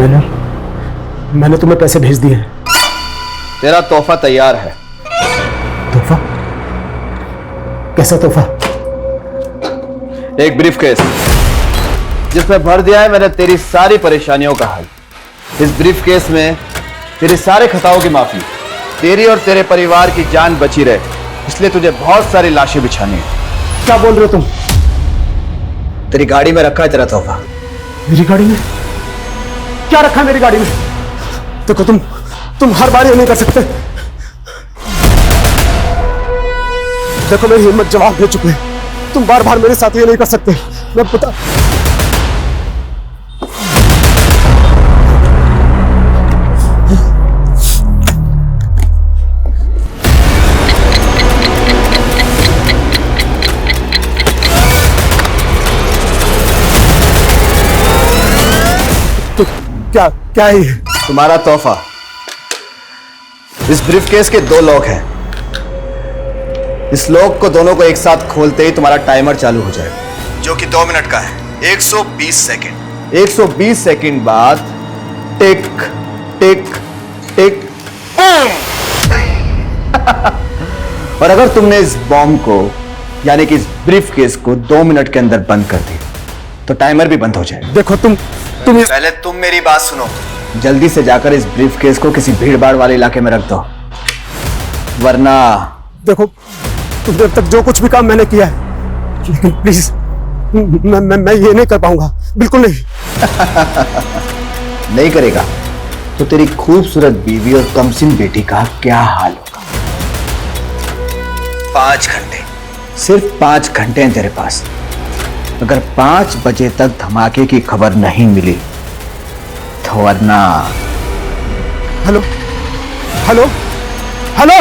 मैंने तुम्हें पैसे भेज दिए। तेरा तोहफा तैयार है। तोहफा? कैसा तोहफा? एक ब्रीफकेस जिसमें भर दिया है मैंने तेरी सारी परेशानियों का हल। इस ब्रीफकेस में तेरे सारे खताओं की माफी, तेरी और तेरे परिवार की जान बची रहे, इसलिए तुझे बहुत सारी लाशें बिछानी है। क्या बोल रहे हो तुम? तेरी गाड़ी में रखा है तेरा तोहफा। मेरी गाड़ी में? क्या रखा है मेरी गाड़ी में? देखो तुम हर बार ये नहीं कर सकते। देखो मेरी हिम्मत जवाब दे चुके हैं, तुम बार बार मेरे साथ ये नहीं कर सकते। मैं पता तो क्या है ये? तुम्हारा तोहफा। इस ब्रीफकेस के 2 लॉक हैं। इस लॉक को दोनों को एक साथ खोलते ही तुम्हारा टाइमर चालू हो जाएगा, जो कि 2 मिनट का है। 120 सेकंड। 120 सेकंड बाद टिक टिक टिक। और अगर तुमने इस बॉम्ब को यानी कि इस ब्रीफकेस को 2 मिनट के अंदर बंद कर दिया तो टाइमर भी बंद हो जाएगा। देखो तुम पहले तुम मेरी बात सुनो। जल्दी से जाकर इस ब्रीफकेस को किसी भीड़भाड़ वाले इलाके में रख दो, वरना देखो तुमने अब तक जो कुछ भी काम मैंने किया है, लेकिन प्लीज मैं ये नहीं कर पाऊंगा, बिल्कुल नहीं। नहीं करेगा तो तेरी खूबसूरत बीवी और कमसिन बेटी का क्या हाल होगा। 5 घंटे, सिर्फ 5 घंटे हैं तेरे पास। अगर 5 बजे तक धमाके की खबर नहीं मिली तो वरना। Hello hello hello.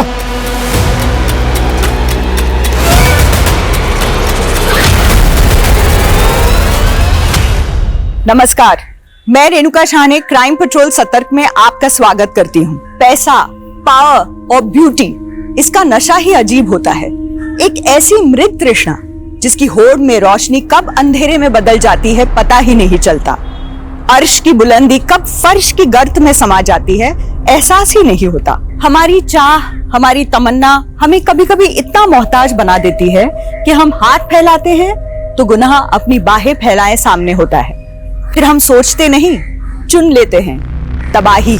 नमस्कार, मैं रेणुका शाहने क्राइम पेट्रोल सतर्क में आपका स्वागत करती हूँ। पैसा, पावर और ब्यूटी, इसका नशा ही अजीब होता है। एक ऐसी मृत तृष्णा जिसकी होड़ में रोशनी कब अंधेरे में बदल जाती है पता ही नहीं चलता। अर्श की बुलंदी कब फर्श की गर्त में समा जाती है एहसास ही नहीं होता। हमारी चाह, हमारी तमन्ना हमें कभी कभी इतना मोहताज बना देती है कि हम हाथ फैलाते हैं तो गुनाह अपनी बाहें फैलाए सामने होता है। फिर हम सोचते नहीं, चुन लेते हैं तबाही,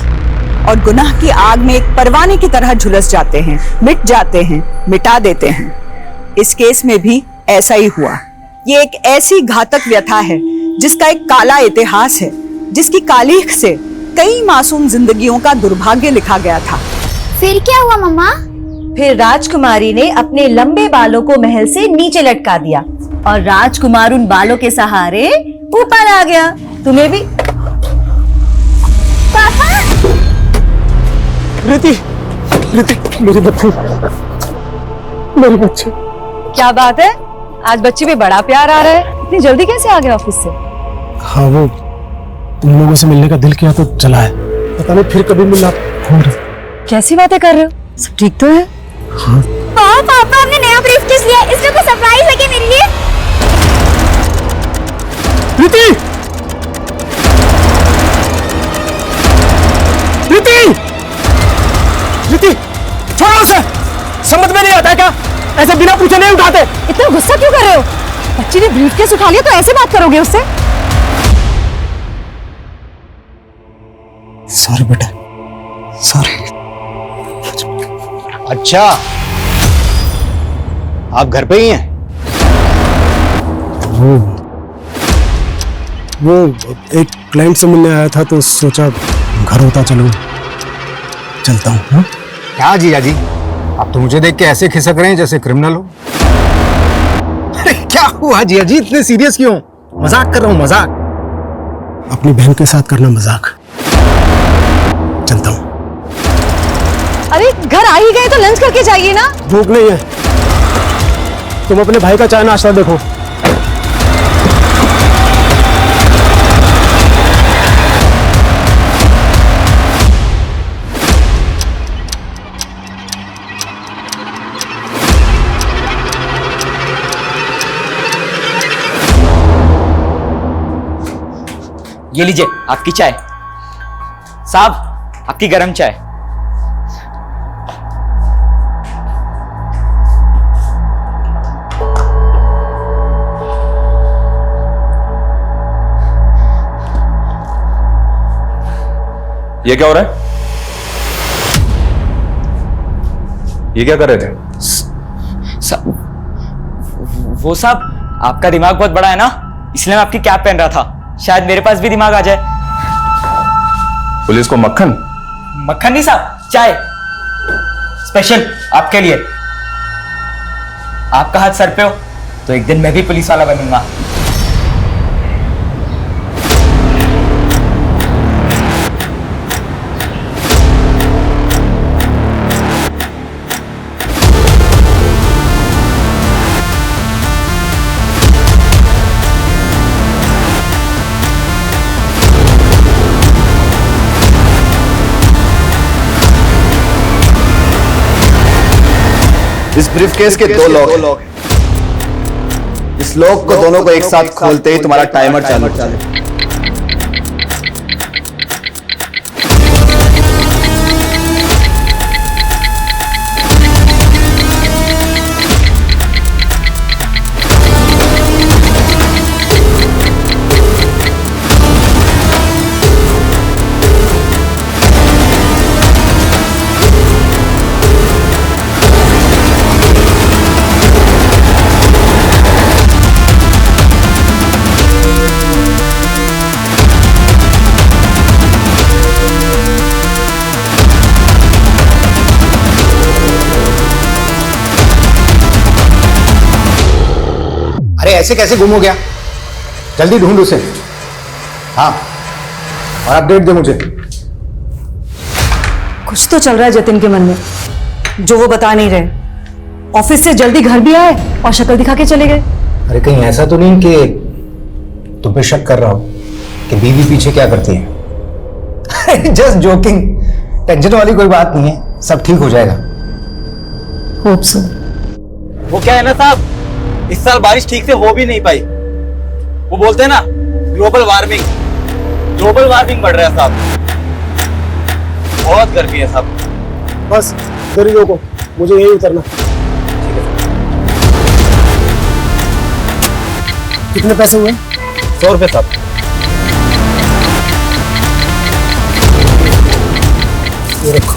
और गुनाह की आग में एक परवाने की तरह झुलस जाते हैं, मिट जाते हैं, मिटा देते हैं। इस केस में भी ऐसा ही हुआ। ये एक ऐसी घातक व्यथा है जिसका एक काला इतिहास है, जिसकी कालीख से कई मासूम जिंदगियों का दुर्भाग्य लिखा गया था। फिर क्या हुआ मम्मा? फिर राजकुमारी ने अपने लंबे बालों को महल से नीचे लटका दिया और राजकुमार उन बालों के सहारे ऊपर आ गया। तुम्हें भी। पापा! रिति, मेरी बच्ची, मेरी बच्ची। क्या बात है, आज बच्चे भी बड़ा प्यार आ रहा है। इतनी जल्दी कैसे आ गए ऑफिस से? हाँ, वो तुम लोगों से मिलने का दिल किया तो चला है, पता नहीं फिर कभी मिलना। कैसी बातें कर रहे हो? सब ठीक तो है? हाँ। पापा हमने नया ब्रीफकेस लिया, इसमें कोई सरप्राइज है क्या मेरे लिए? रिति! रिति! रिति! छोड़ो उसे! समझ में नहीं आता है क्या? ऐसे बिना पूछे नहीं उठाते। इतना गुस्सा क्यों कर रहे हो? बच्ची ने ब्रीफकेस उठा लिया तो ऐसे बात करोगे उससे? सॉरी बेटा, सॉरी। अच्छा, आप घर पे ही हैं? वो एक क्लाइंट से मिलने आया था तो सोचा घर होता चलता हूँ। हाँ? क्या जीजा जी, आप तो मुझे देख के ऐसे खिसक रहे हैं जैसे क्रिमिनल हो। अरे क्या हुआ जीजा जी, इतने सीरियस क्यों? मजाक कर रहा हूँ, मजाक। अपनी बहन के साथ करना मजाक। चलता हूँ। अरे घर आ ही गए तो लंच करके जाइए ना। भूख नहीं है, तुम अपने भाई का चाय नाश्ता देखो। ये लीजिए आपकी चाय। साहब आपकी गरम चाय। ये क्या हो रहा है? ये क्या कर रहे थे? वो साहब आपका दिमाग बहुत बड़ा है ना, इसलिए मैं आपकी कैप पहन रहा था, शायद मेरे पास भी दिमाग आ जाए। पुलिस को मक्खन? मक्खन नहीं साहब, चाय स्पेशल आपके लिए। आपका हाथ सर पे हो तो एक दिन मैं भी पुलिस वाला बनूंगा। इस ब्रीफकेस के दो लॉक हैं। इस लॉक को दोनों को एक साथ खोलते ही तुम्हारा टाइमर चालू हो जाएगा। अरे ऐसे कैसे गुम हो गया? जल्दी ढूंढ उसे। हाँ, और अपडेट दे मुझे। कुछ तो चल रहा है जतिन के मन में जो वो बता नहीं रहे। ऑफिस से जल्दी घर भी आए और शक्ल दिखा के चले गए। अरे कहीं ऐसा तो नहीं कि तुम पे शक कर रहा हो कि बीवी पीछे क्या करती है? जस्ट जोकिंग, टेंशन वाली कोई बात नहीं है, सब ठीक हो जाएगा। Hope so. वो क्या है ना साहब, इस साल बारिश ठीक से हो भी नहीं पाई। वो बोलते हैं ना ग्लोबल वार्मिंग बढ़ रहा है साहब, बहुत गर्मी है साहब। बस इधर ही रोको, मुझे यही उतरना। कितने पैसे हुए? 100 रुपए साहब। ये रखो।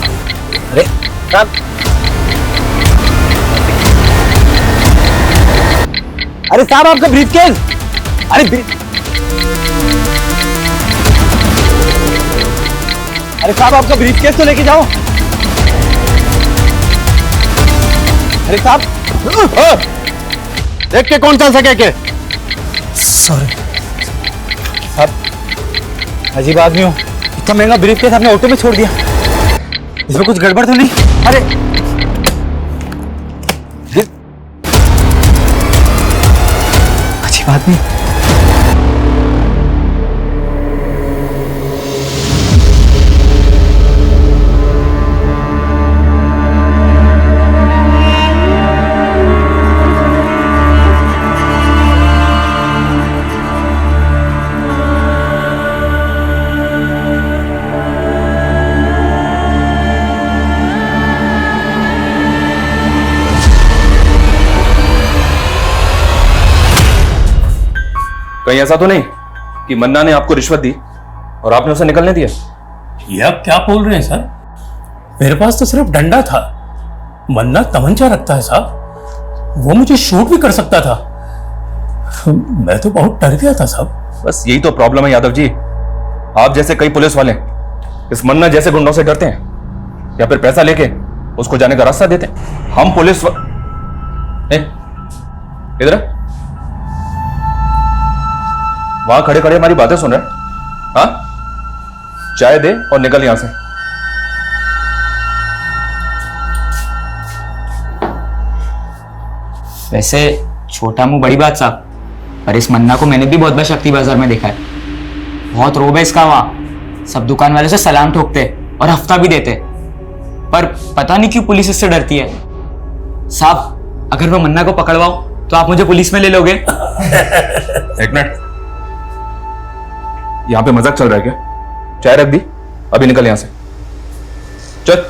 अरे साहब, अरे साहब आपका ब्रीफकेस। अरे साहब आपका ब्रीफकेस तो लेके जाओ। अरे साहब देख के कौन चल सके के? सॉरी साहब, अजीब आदमी हो, इतना महंगा ब्रीफकेस आपने ऑटो में छोड़ दिया, इसमें कुछ गड़बड़ तो नहीं? अरे अजीब आदमी। कहीं ऐसा तो नहीं कि मन्ना ने आपको रिश्वत दी और आपने उसे निकलने दिया? ये आप क्या बोल रहे हैं सर? मेरे पास तो सिर्फ डंडा था, मन्ना तमंचा रखता है साहब, वो मुझे शूट भी कर सकता था। मैं तो बहुत डर गया था साहब। बस यही तो प्रॉब्लम है यादव जी, आप जैसे कई पुलिस वाले इस मन्ना जैसे गुंडों से डरते हैं या फिर पैसा लेके उसको जाने का रास्ता देते हैं। हम पुलिस इधर वहां खड़े खड़े हमारी बातें सुन रहे हैं? हाँ, चाय दे और निकल यहां से। वैसे छोटा मुंह बड़ी बात साहब, पर इस मन्ना को मैंने भी बहुत बार शक्ति बाजार में देखा है। बहुत रोब है इसका वहां, सब दुकान वाले से सलाम ठोकते और हफ्ता भी देते, पर पता नहीं क्यों पुलिस इससे डरती है। साहब अगर मैं मन्ना को पकड़वाऊं तो आप मुझे पुलिस में ले लोगे? एक मिनट, यहां पे मजाक चल रहा है क्या? चाय रख दी? अभी निकल यहां से, चल।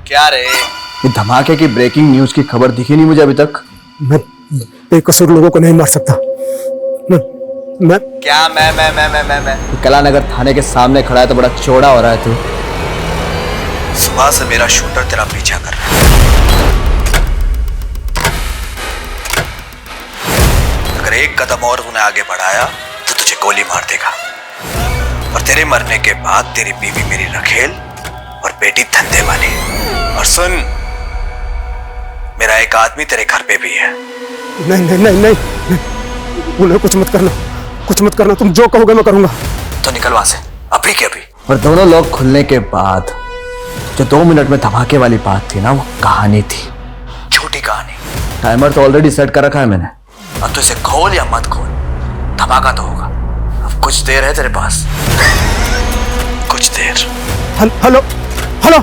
क्या रे, ये धमाके की ब्रेकिंग न्यूज की खबर दिखी नहीं मुझे अभी तक। मैं बेकसूर लोगों को नहीं मार सकता। मैं क्या मैं कलानगर थाने के सामने खड़ा है तो बड़ा चौड़ा हो रहा है तू। सुबह से मेरा शूटर तेरा पीछा कर रहा है। अगर एक कदम और तूने आगे बढ़ाया तो तुझे गोली मार देगा, और तेरे मरने के बाद तेरी बीवी मेरी रखेल और बेटी धंधे वाली। और सुन, मेरा एक आदमी तेरे घर पे भी है। नहीं नहीं नहीं नहीं, उन्हें कुछ मत करना, कुछ मत करना। तुम जो कहोगे मैं करूंगा। तो निकल वहां से अभी के अभी। और दोनों लोग खुलने के बाद जो 2 मिनट में धमाके वाली बात थी ना, वो कहानी थी, झूठी कहानी। टाइमर तो ऑलरेडी सेट कर रखा है मैंने। अब तो इसे खोल या मत खोल, धमाका तो होगा। अब कुछ देर है तेरे पास, कुछ देर। Hello hello.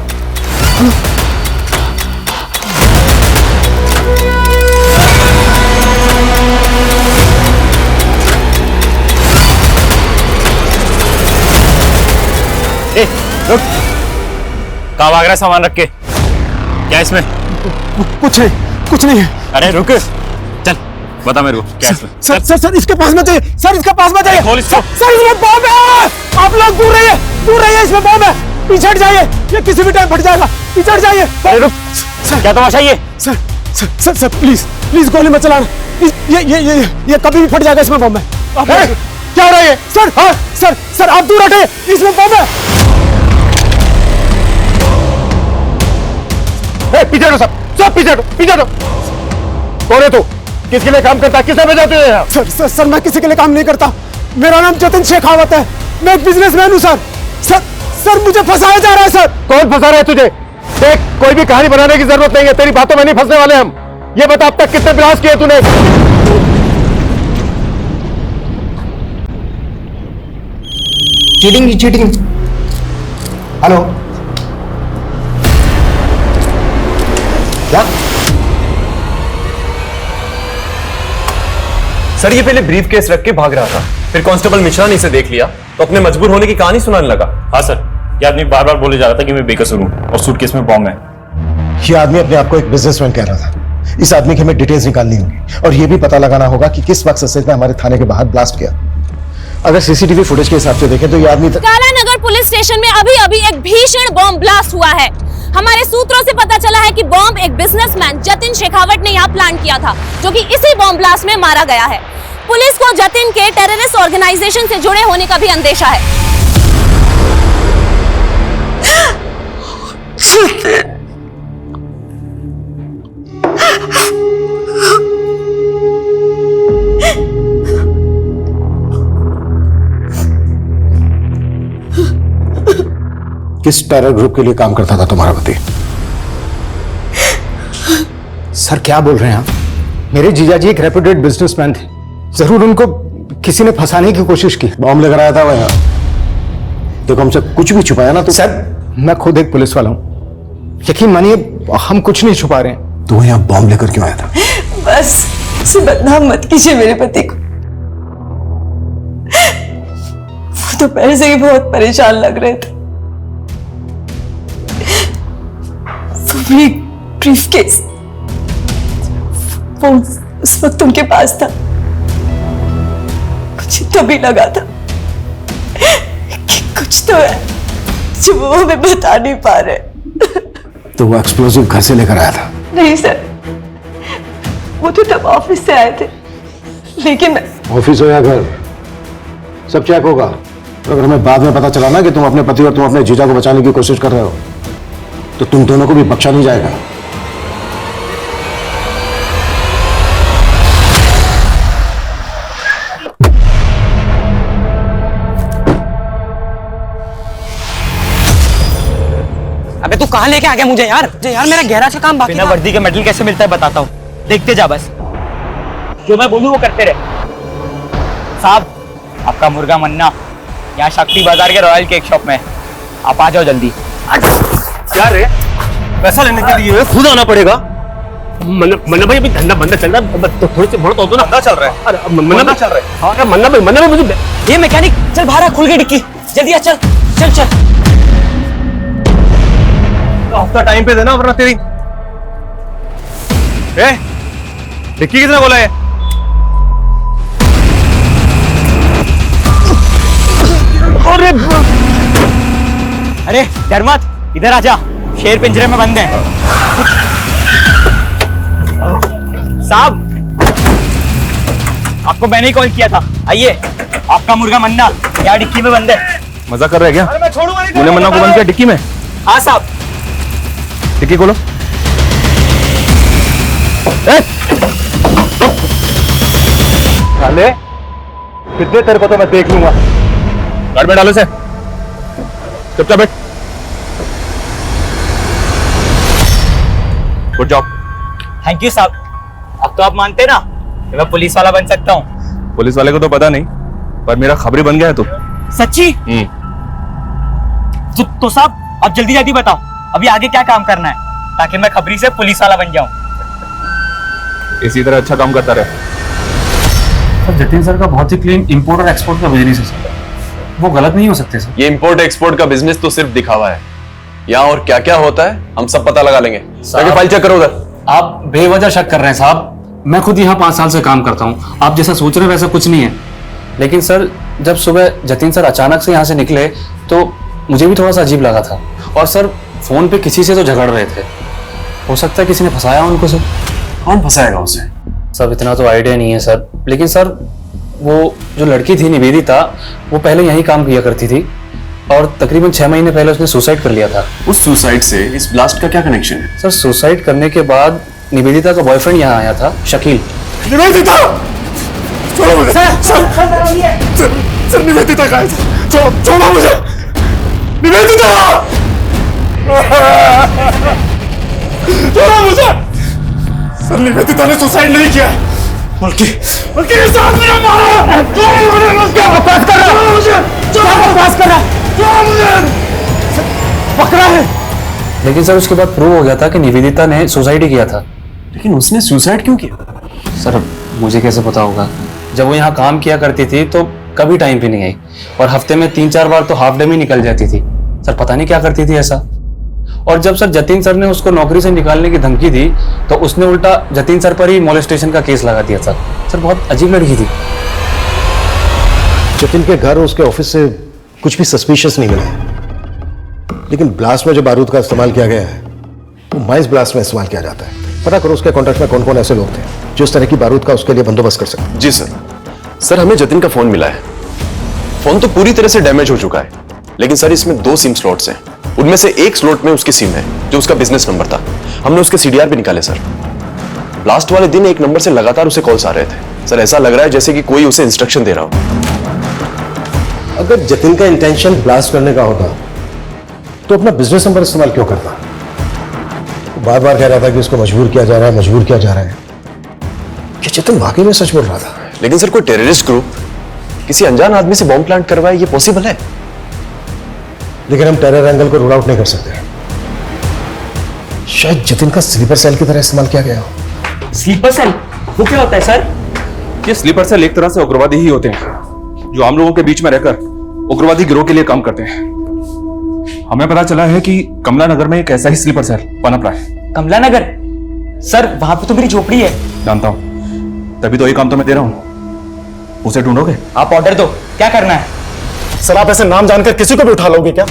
रुक, कहाँ भाग रहा है सामान रख के? क्या इसमें? कुछ नहीं है। अरे रुक, चल बता मेरे को क्या इसमें? सर इसके पास में जाइए। सर इसके पास में जाइए। सर इसमें बॉम्ब है। आप लोग दूर रहिए, इसमें बॉम्ब है। पीछे हट जाइए, ये किसी भी टाइम फट जाएगा। पीछे हट जाइए। अरे रुक, क्या तमाशा ये? सर प्लीज गोली मत चलाना। ये कभी भी फट जाएगा। इसमें बॉम्ब है। क्या हो रहा है? सर हाँ सर आप दूर हटे, इसमें बॉम्ब है। पीछे हटो सब पीछे हटो। कौन है तू? किसके लिए काम करता है? किसने भेजा तुझे यहाँ? सर मैं किसी के लिए काम नहीं करता। मेरा नाम जतिन शेखावत है। मैं एक बिजनेसमैन हूँ सर मुझे फंसाया जा रहा है। सर कौन फंसा रहा है तुझे? देख, कोई भी कहानी बनाने की जरूरत नहीं है, तेरी बातों में नहीं फंसने वाले हम। ये बता, अब तक कितने प्रयास किए तूने? चीटिंग। हेलो, क्या? सर ये पहले ब्रीफ केस रख के भाग रहा था, फिर कांस्टेबल मिश्रा ने इसे देख लिया तो अपने मजबूर होने की कहानी सुनाने लगा। हाँ सर, ये आदमी बार बार बोले जा रहा था कि मैं बेकसूर हूं और सूटकेस में बॉम्ब है। ये आदमी अपने आप को एक बिजनेसमैन कह रहा था। इस आदमी की हमें डिटेल्स निकालनी होगी और ये भी पता लगाना होगा कि किस वक्त ससेज ने हमारे थाने के बाहर ब्लास्ट किया। अगर सीसीटीवी फुटेज के हिसाब से देखें तो ये आदमी कालानगर पुलिस स्टेशन में अभी एक भीषण बॉम्ब ब्लास्ट हुआ है। हमारे सूत्रों से पता चला है कि बॉम्ब एक बिजनेसमैन जतिन शेखावत ने यहाँ प्लान किया था, जो कि इसी बॉम्ब ब्लास्ट में मारा गया है। पुलिस को जतिन के टेररिस्ट ऑर्गेनाइजेशन से जुड़े होने का भी अंदेशा है। किस टेरर ग्रुप के लिए काम करता था तुम्हारा पति? सर क्या बोल रहे हैं आप? मेरे जीजाजी एक रेप्यूटेड बिजनेसमैन थे। जरूर उनको किसी ने फंसाने की कोशिश की। बॉम्ब लेकर आया था वह यहाँ। देखो, हमसे कुछ भी छुपाया ना तो। सर मैं खुद एक पुलिस वाला हूं, यकीन मानिए हम कुछ नहीं छुपा रहे हैं। तू यहाँ बॉम्ब लेकर क्यों आया था? बस उसे बदनाम मत कीजिए मेरे पति को। वो तो पहले से ही बहुत परेशान लग रहे थे। ब्रीफकेस वो उस वक्त उनके पास था। कुछ तो भी लगा था कि कुछ तो है जो वो हमें बता नहीं पा रहे। तो वो एक्सप्लोजिव घर से लेकर आया था? नहीं सर, वो तो तब ऑफिस से आए थे, लेकिन ऑफिस हो या घर, सब चेक होगा। तो अगर हमें बाद में पता चला ना कि तुम अपने पति और तुम अपने जीजा को बचाने की कोशिश कर रहे हो तो तुम दोनों को भी बख्शा नहीं जाएगा। कहाँ लेके आ गया मुझे यार? यार मेरा गैराज का काम बाकी बिना था। वर्दी के मेडल कैसे मिलता है बताता हूँ, देखते जा बस। जो मैं बोलूँ वो करते रहे। साहब, आपका मुर्गा मन्ना यहाँ शक्ति बाजार के रॉयल केक शॉप में है। आप आ जाओ जल्दी। क्या रे, पैसा लेने के लिए खुद आना पड़ेगा? मन्ना भाई अभी धंधा बंदा चल रहा है, तो थोड़ी सी बढ़ो तो ना। धंधा चल रहा है। अरे मन्ना चल रहा है। हाँ मन्ना भाई मुझे ये मैकेनिक, चल बाहर आ, खुल गई डिक्की, जल्दी आ, चल चल चल। हफ्ता टाइम पे देना वरना तेरी। डिक्की किसने बोला है? अरे डर मत, इधर आ जा, शेर पिंजरे में बंद है। साहब, आपको मैंने ही कॉल किया था, आइए। आपका मुर्गा मन्ना यहाँ डिक्की में बंद है। मजा कर रहे हैं क्या? तूने मन्ना को बंद किया डिक्की में? हाँ साहब। डिक्की खोलो। साले, कितने तेरे को तो मैं देख लूंगा। गाड़ी में डालो से। चुपचाप बैठ। Good job. थैंक यू साहब। अब तो आप मानते ना कि मैं पुलिस वाला बन सकता हूँ? पुलिस वाले को तो पता नहीं, पर मेरा खबरी बन गया है तू। सच्ची? तो साहब अब जल्दी जल्दी बताओ, अभी आगे क्या काम करना है ताकि मैं खबरी से पुलिस वाला बन जाऊं। इसी तरह अच्छा काम करता रहे। सर जतिन सर का बहुत ही क्लीन इंपोर्ट और एक्सपोर्ट का बिजनेस है सर, वो गलत नहीं हो सकते सर। ये इंपोर्ट एक्सपोर्ट का बिजनेस तो सिर्फ दिखावा है, यहाँ और क्या क्या होता है हम सब पता लगा लेंगे। फाइल चेक करो उधर। आप बेवजह शक कर रहे हैं साहब, मैं खुद यहाँ 5 साल से काम करता हूँ, आप जैसा सोच रहे हैं वैसा कुछ नहीं है। लेकिन सर जब सुबह जतिन सर अचानक से यहाँ से निकले तो मुझे भी थोड़ा सा अजीब लगा था। और सर फोन पे किसी से तो झगड़ रहे थे, हो सकता है किसी ने फंसाया उनको। सर कौन फंसाएगा उसे? सब इतना तो आइडिया नहीं है सर, लेकिन सर वो जो लड़की थी निवेदिता, वो पहले यहीं काम किया करती थी और तकरीबन 6 महीने पहले उसने सुसाइड कर लिया था। उस सुसाइड से इस ब्लास्ट का क्या कनेक्शन है? सर सुसाइड करने के बाद निवेदिता का बॉयफ्रेंड यहाँ आया था, शकील। निवेदिता, छोड़ो मुझे। सर निवेदिता कहाँ है? छोड़ो मुझे। निवेदिता, छोड़ो मुझे। सर निवेदिता ने सुसाइड नहीं किया, बल्कि इस आदमी ने मारा। क्या बकवास कर रहा है? मुझे क्या बकवास कर रहा है? छोड़ो मुझे। पकड़ा है। लेकिन सर उसके बाद प्रूव हो गया था कि निवेदिता ने सुसाइड ही किया था। लेकिन उसने सुसाइड क्यों किया? सर अब मुझे कैसे पता होगा, जब वो यहाँ काम किया करती थी तो कभी टाइम पे नहीं आई और हफ्ते में 3-4 बार तो हाफ डे में निकल जाती थी। सर पता नहीं क्या करती थी ऐसा। और जब सर जतिन सर ने उसको नौकरी से निकालने की धमकी दी तो उसने उल्टा जतिन सर पर ही मोलेस्टेशन का केस लगा दिया। सर बहुत अजीब लड़की थी। जतिन के घर और उसके ऑफिस से कुछ भी सस्पिशियस नहीं मिला, लेकिन ब्लास्ट में जो बारूद का इस्तेमाल किया गया है वो माइस ब्लास्ट में इस्तेमाल किया जाता है। पता करो उसके कॉन्ट्रैक्ट में कौन कौन ऐसे लोग थे जो इस तरह की बारूद का उसके लिए बंदोबस्त कर सकते। जी सर। सर हमें जतिन का फोन मिला है। फोन तो पूरी तरह से डैमेज हो चुका है, लेकिन सर इसमें 2 सिम स्लॉट्स हैं। उनमें से एक स्लॉट में उसकी सिम है जो उसका बिजनेस नंबर था। हमने उसके सीडीआर भी निकाले सर। ब्लास्ट वाले दिन एक नंबर से लगातार उसे कॉल्स आ रहे थे। सर ऐसा लग रहा है जैसे कि कोई उसे इंस्ट्रक्शन दे रहा हो। अगर जतिन का इंटेंशन ब्लास्ट करने का होता तो अपना बिजनेस नंबर इस्तेमाल क्यों करता? बार बार कह रहा था कि उसको मजबूर किया जा रहा है, मजबूर किया जा रहा है। क्या जतिन वाकई में सच बोल रहा था? लेकिन सर कोई टेररिस्ट ग्रुप किसी अनजान आदमी से बॉम्ब प्लांट करवाए, ये पॉसिबल है? लेकिन हम टेरर एंगल को रूल आउट नहीं कर सकते। शायद जतिन का स्लीपर सेल की तरह इस्तेमाल किया गया हो। स्लीपर सेल वो क्या होता है सर? ये स्लीपर सेल एक तरह से उग्रवादी ही होते हैं जो आम लोगों के बीच में रहकर उग्रवादी गिरोह के लिए काम करते हैं। हमें पता चला है कि कमला नगर में एक ऐसा ही स्लीपर सेल पनप रहा है। कमला नगर? सर वहां पे तो मेरी झोपड़ी है। जानता हूं, तभी तो ये काम तो मैं दे रहा हूं। उसे ढूंढोगे? आप ऑर्डर दो, क्या करना है? सर आप ऐसे नाम जानकर किसी को भी उठा लोगे क्या?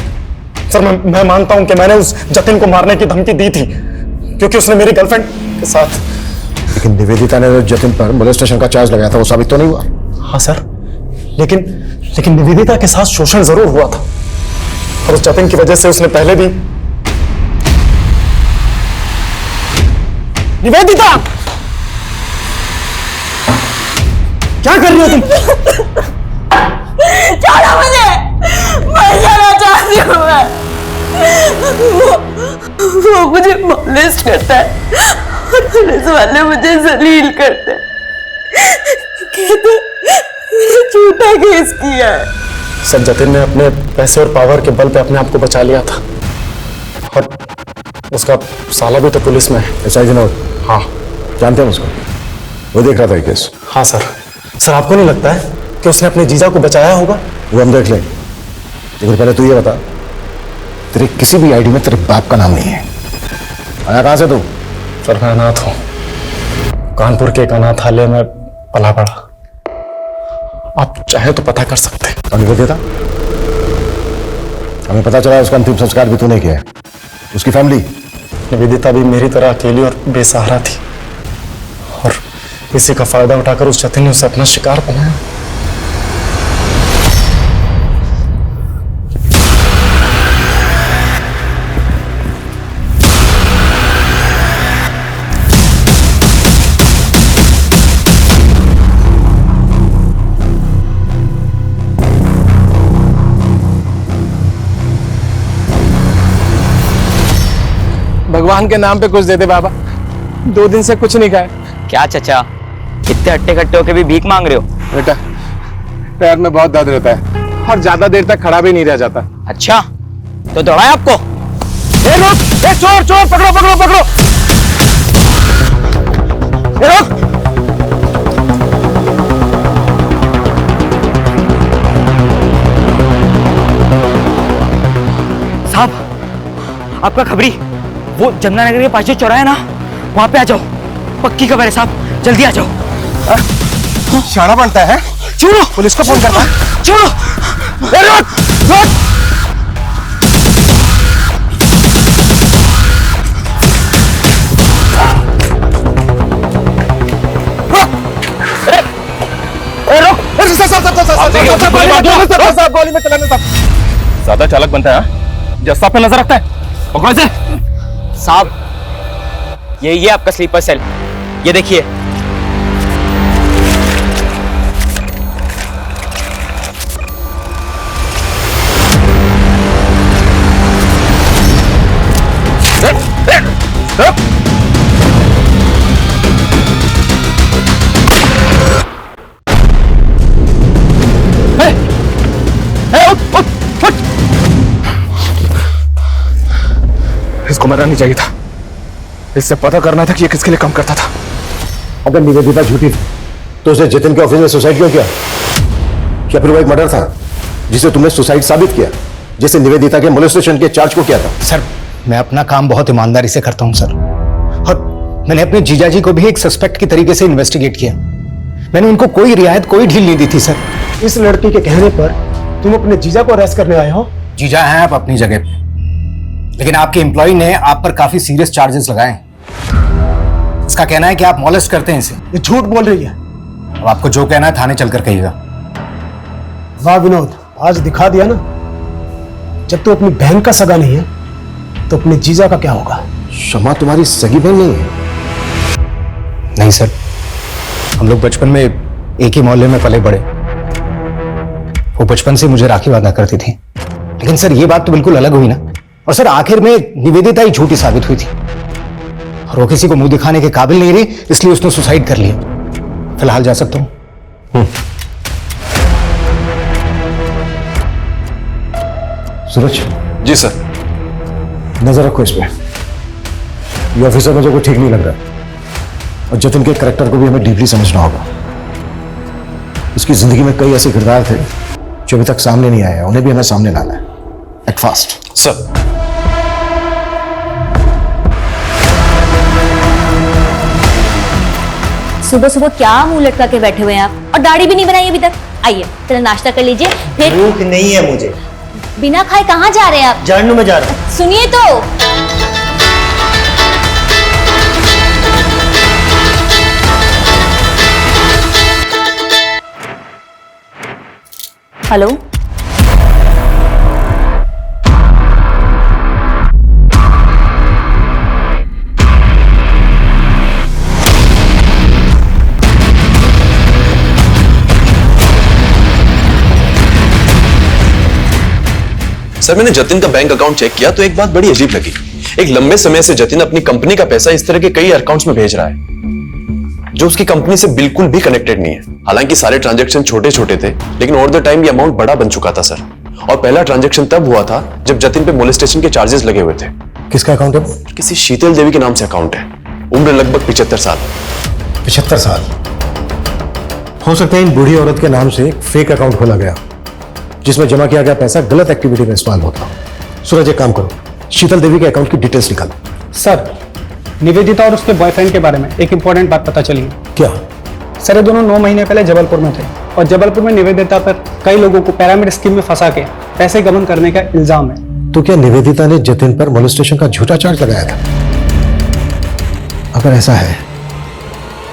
सर मैं मानता हूं कि मैंने उस जतिन को मारने की धमकी दी थी क्योंकि उसने मेरी गर्लफ्रेंड के साथ। लेकिन निवेदिता ने जतिन पर मोलेस्टेशन का चार्ज लगाया था, वो साबित तो नहीं हुआ। हाँ सर, लेकिन निवेदिता के साथ शोषण जरूर हुआ था और उस जतिन की वजह से उसने पहले भी। निवेदिता, क्या कर रही हो तुम? छोड़ो मुझे, मर जाना चाहती हूँ मैं। वो मुझे मॉलेस्ट करता है और पुलिस वाले मुझे जलील करते हैं, कहते मैंने झूठा केस किया है। सर जतिन ने अपने पैसे और पावर के बल पे अपने आप को बचा लिया था और उसका साला भी तो पुलिस में है। ऐसा ही विनोद? हाँ जानते हैं उसको? वो देख रहा था ये केस। हाँ सर आपको नहीं लगता है कि उसने अपने जीजा को बचाया होगा? वो हम देख लें, लेकिन पहले तू ये बता, तेरे किसी भी आईडी में तेरे बाप का नाम नहीं है। आया कहां से तू? सर मैं अनाथ हूं, कानपुर के एक अनाथालय में पला पड़ा। आप चाहे तो पता कर सकते हैं। और निवेदिता? हमें पता चला उसका अंतिम संस्कार भी तूने किया है। उसकी फैमिली? निवेदिता भी मेरी तरह अकेली और बेसहारा थी और इसी का फायदा उठाकर उस जतिन ने उसे अपना शिकार बनाया। भगवान के नाम पे कुछ दे दे बाबा, 2 दिन से कुछ नहीं खाए। क्या चचा, इतने हट्टे कट्टे होके भी भीख मांग रहे हो? बेटा पैर में बहुत दर्द रहता है और ज्यादा देर तक खड़ा भी नहीं रह जाता। अच्छा तो दौड़ाए आपको? ए रुक, ए चोर चोर, पकड़ो पकड़ो पकड़ो, ए रुक। साहब आपका खबरी, वो जमुनानगर के पास जो चौराहा है ना, वहां पे आ जाओ। पक्की खबर है साहब, जल्दी आ जाओ। शाना बनता है, छोड़ो, पुलिस को फोन करना है। छोड़ो। ए रुक, रुक। गोली में चलाना साहब। ज्यादा चालक बनता है, जस्ता पे नजर रखता है। पकड़ो इसे। साहब यही है आपका स्लीपर सेल, ये देखिए। इसको मरना नहीं चाहिए था, इससे पता करना था कि ये किसके लिए काम करता था। अगर निवेदिता झूठी थी तो उसे जतिन के ऑफिस में सुसाइड क्यों किया? क्या फिर वो एक मर्डर था जिसे तुमने सुसाइड साबित किया, जैसे निवेदिता के मोलेस्टेशन के चार्ज को किया था? सर मैं अपना काम बहुत ईमानदारी से करता हूं सर, और मैंने अपने जीजाजी को भी एक सस्पेक्ट की तरीके से इन्वेस्टिगेट किया। मैंने उनको कोई रियायत, कोई ढील नहीं दी थी सर। इस लड़की के कहने पर तुम अपने जीजा को अरेस्ट करने आए हो? जीजा हैं आप अपनी जगह पे, लेकिन आपके एम्प्लॉय ने आप पर काफी सीरियस चार्जेस लगाए हैं। इसका कहना है कि आप मॉलेस्ट करते हैं इसे। ये झूठ बोल रही है। अब आपको जो कहना है थाने चलकर कहिएगा। वाह विनोद, आज दिखा दिया ना, जब तू अपनी बहन का सगा नहीं है तो अपने जीजा का क्या होगा? शमा तुम्हारी सगी बहन नहीं है? नहीं सर, हम लोग बचपन में एक ही मोहल्ले में पले बड़े। वो बचपन से मुझे राखी बांधा करती थी। लेकिन सर ये बात तो बिल्कुल अलग हुई ना। और सर आखिर में निवेदिता ही झूठी साबित हुई थी और वो किसी को मुंह दिखाने के काबिल नहीं रही, इसलिए उसने सुसाइड कर लिया। फिलहाल जा सकता हूं? सूरज। जी सर। नजर रखो इस पे। ये ऑफिसर मुझे कोई ठीक नहीं लग रहा और जतिन के कैरेक्टर को भी हमें डीपली समझना होगा। उसकी जिंदगी में कई ऐसे किरदार थे जो अभी तक सामने नहीं आए, उन्हें भी हमें सामने लाना है। Act fast. सर। सुबह सुबह क्या मुंह लटका के बैठे हुए हैं आप, और दाढ़ी भी नहीं बनाई अभी तक। आइए चलो नाश्ता कर लीजिए। फिर भूख नहीं है मुझे। बिना खाए कहाँ जा रहे हैं आप? जानू में जा रहा हूं। सुनिए तो। हेलो, सर मैंने जतिन का बैंक अकाउंट चेक किया तो एक बात बड़ी अजीब लगी। एक लंबे समय से जतिन अपनी कंपनी का पैसा इस तरह के कई अकाउंट्स में भेज रहा है जो उसकी कंपनी से बिल्कुल भी कनेक्टेड नहीं है। हालांकि सारे ट्रांजैक्शन छोटे छोटे थे, लेकिन ओवर द टाइम ये अमाउंट बड़ा बन चुका था सर। और पहला ट्रांजैक्शन तब हुआ था जब जतिन पे मोलेस्टेशन के चार्जेस लगे हुए थे। किसका अकाउंट है? किसी शीतल देवी के नाम से अकाउंट है। उम्र लगभग 75 साल। 75 साल? हो सकता है इन बूढ़ी औरत के नाम से एक फेक अकाउंट खोला गया जिसमें जमा किया गया पैसा गलत एक्टिविटी में इस्तेमाल होता। सूरज एक काम करो, शीतल देवी के अकाउंट की डिटेल्स निकालो। सर, निवेदिता और उसके बॉयफ्रेंड के बारे में एक इंपॉर्टेंट बात पता चली है। क्या? सर ये दोनों 9 महीने पहले जबलपुर में थे और जबलपुर में निवेदिता पर कई लोगों को पिरामिड स्कीम में फंसा के पैसे गबन करने का इल्जाम है। तो क्या निवेदिता ने जतिन पर मोलेस्टेशन का झूठा चार्ज लगाया था? अगर ऐसा है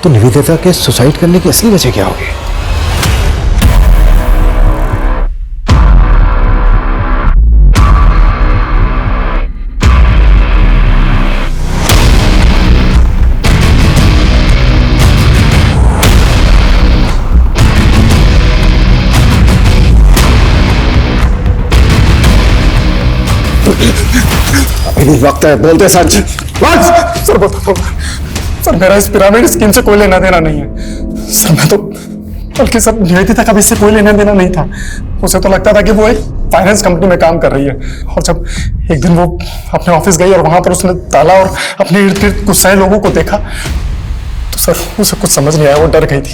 तो निवेदिता के सुसाइड करने की असली वजह क्या होगी? अभी वक्त है, बोलते सच। सर बताओ सर, मेरा इस पिरामिड स्कीम से कोई लेना देना नहीं है सर। मैं तो बल्कि सर निवेदिता का भी इससे कोई लेना देना नहीं था। उसे तो लगता था कि वो एक फाइनेंस कंपनी में काम कर रही है। और जब एक दिन वो अपने ऑफिस गई और वहां पर उसने ताला और अपने इर्द गिर्द गुस्साए लोगों को देखा तो सर उसे कुछ समझ नहीं आया। वो डर गई थी।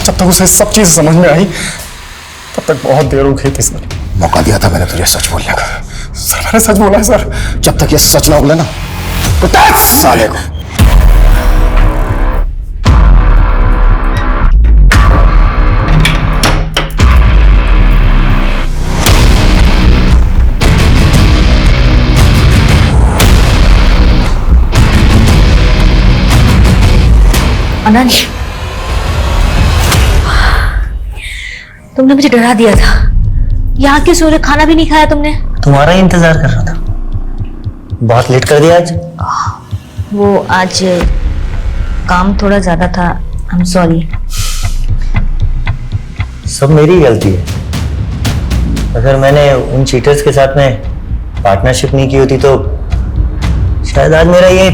जब तक उसे सब चीज समझ में आई तब तक बहुत देर हो गई थी सर। मौका दिया था मैंने तुझे सच बोलने का। सर मैंने सच बोला है सर। जब तक ये सच ना बोले ना तो साले को। अनंत, तुमने मुझे डरा दिया था। यहाँ के सूर्य खाना भी नहीं खाया तुमने। तुम्हारा ही इंतजार कर रहा था। बहुत लेट कर दिया आज। वो आज काम थोड़ा ज्यादा था। I am sorry. सब मेरी गलती है। अगर मैंने उन चीटर्स के साथ में पार्टनरशिप नहीं की होती तो शायद आज मेरा ये।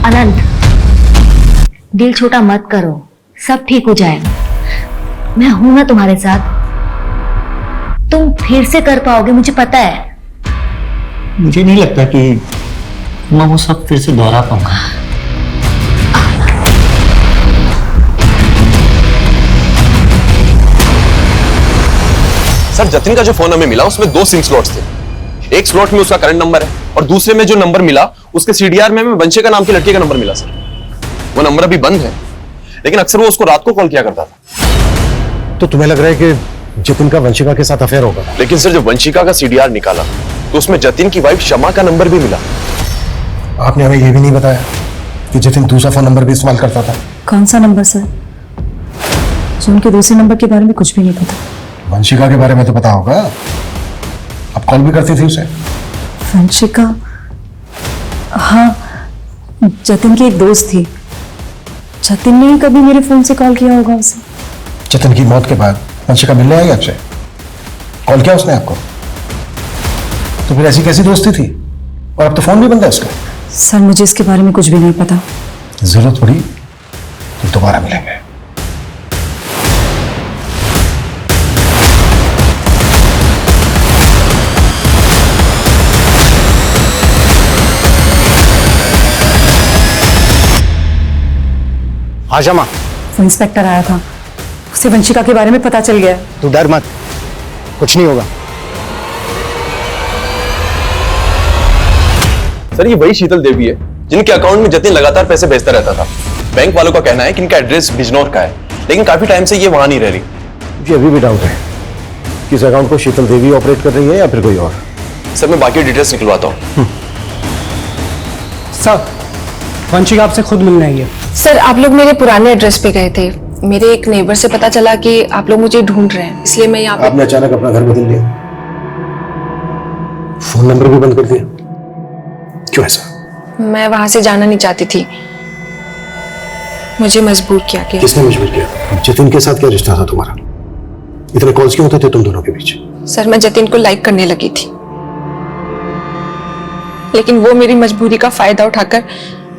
अनंत, दिल छोटा मत करो, सब ठीक हो जाएगा। मैं हूं ना तुम्हारे साथ। तुम फिर से कर पाओगे, मुझे पता है। मुझे नहीं लगता कि मैं वो सब फिर से दोहरा पाऊंगा। सर जतिन का जो फोन हमें मिला उसमें 2 सिम स्लॉट्स थे। एक स्लॉट में उसका करंट नंबर है और दूसरे में जो नंबर मिला उसके सीडीआर में हमें वंशिका नाम की लड़की का नंबर मिला सर। वो नंबर अभी बंद है, लेकिन अक्सर वो उसको रात को कॉल किया करता था। तो तुम्हें लग रहा है कि जतिन का वंशिका के साथ अफेयर होगा? लेकिन सर जब वंशिका का सीडीआर निकाला तो उसमें जतिन की वाइफ शमा का नंबर भी मिला। आपने हमें यह भी नहीं बताया कि जतिन दूसरा फोन नंबर भी इस्तेमाल करता था। कौन सा नंबर सर? जो उनके दूसरे नंबर के बारे में कुछ भी नहीं पता। वंशिका के बारे में तो पता होगा, आप कॉल भी करती थी उसे। वंशिका? हाँ, जतिन की एक दोस्त थी। जतिन ने ही कभी मेरे फोन से कॉल किया होगा उसे। जतिन की मौत के बाद वंशिका मिलने आई आपसे? कॉल किया उसने आपको? तो फिर ऐसी कैसी दोस्ती थी? और अब तो फोन भी बंद है उसका। सर मुझे इसके बारे में कुछ भी नहीं पता। जरूरत पड़ी तो दोबारा मिलेंगे। हाँ शमा, वो इंस्पेक्टर आया था, उसे वंशिका के बारे में पता चल गया। तू डर मत, कुछ नहीं होगा। सर ये वही शीतल देवी है जिनके अकाउंट में जतिन लगातार पैसे भेजता रहता था। बैंक वालों का कहना है कि इनका एड्रेस बिजनौर का है, लेकिन काफी टाइम से ये वहां नहीं रह रही। मुझे अभी भी डाउट है कि इस अकाउंट को शीतल देवी ऑपरेट कर रही है या फिर कोई और। सर मैं बाकी डिटेल्स निकलवाता हूँ। सर वंशिका आपसे खुद मिलने आई है। सर आप लोग मेरे पुराने एड्रेस पे गए थे। मेरे एक नेबर से पता चला कि आप लोग मुझे ढूंढ रहे हैं, इसलिए मैं यहाँ पे। आपने अचानक अपना घर बदल लिया, फोन नंबर भी बंद कर दिया, क्यों ऐसा? मैं वहां से जाना नहीं चाहती थी, मुझे मजबूर किया गया। किसने मजबूर किया? जतिन के साथ क्या रिश्ता था तुम्हारा? इतने कॉल्स क्यों होते थे तुम दोनों के बीच? सर मैं जतिन को लाइक करने लगी थी। लेकिन वो मेरी मजबूरी का फायदा उठाकर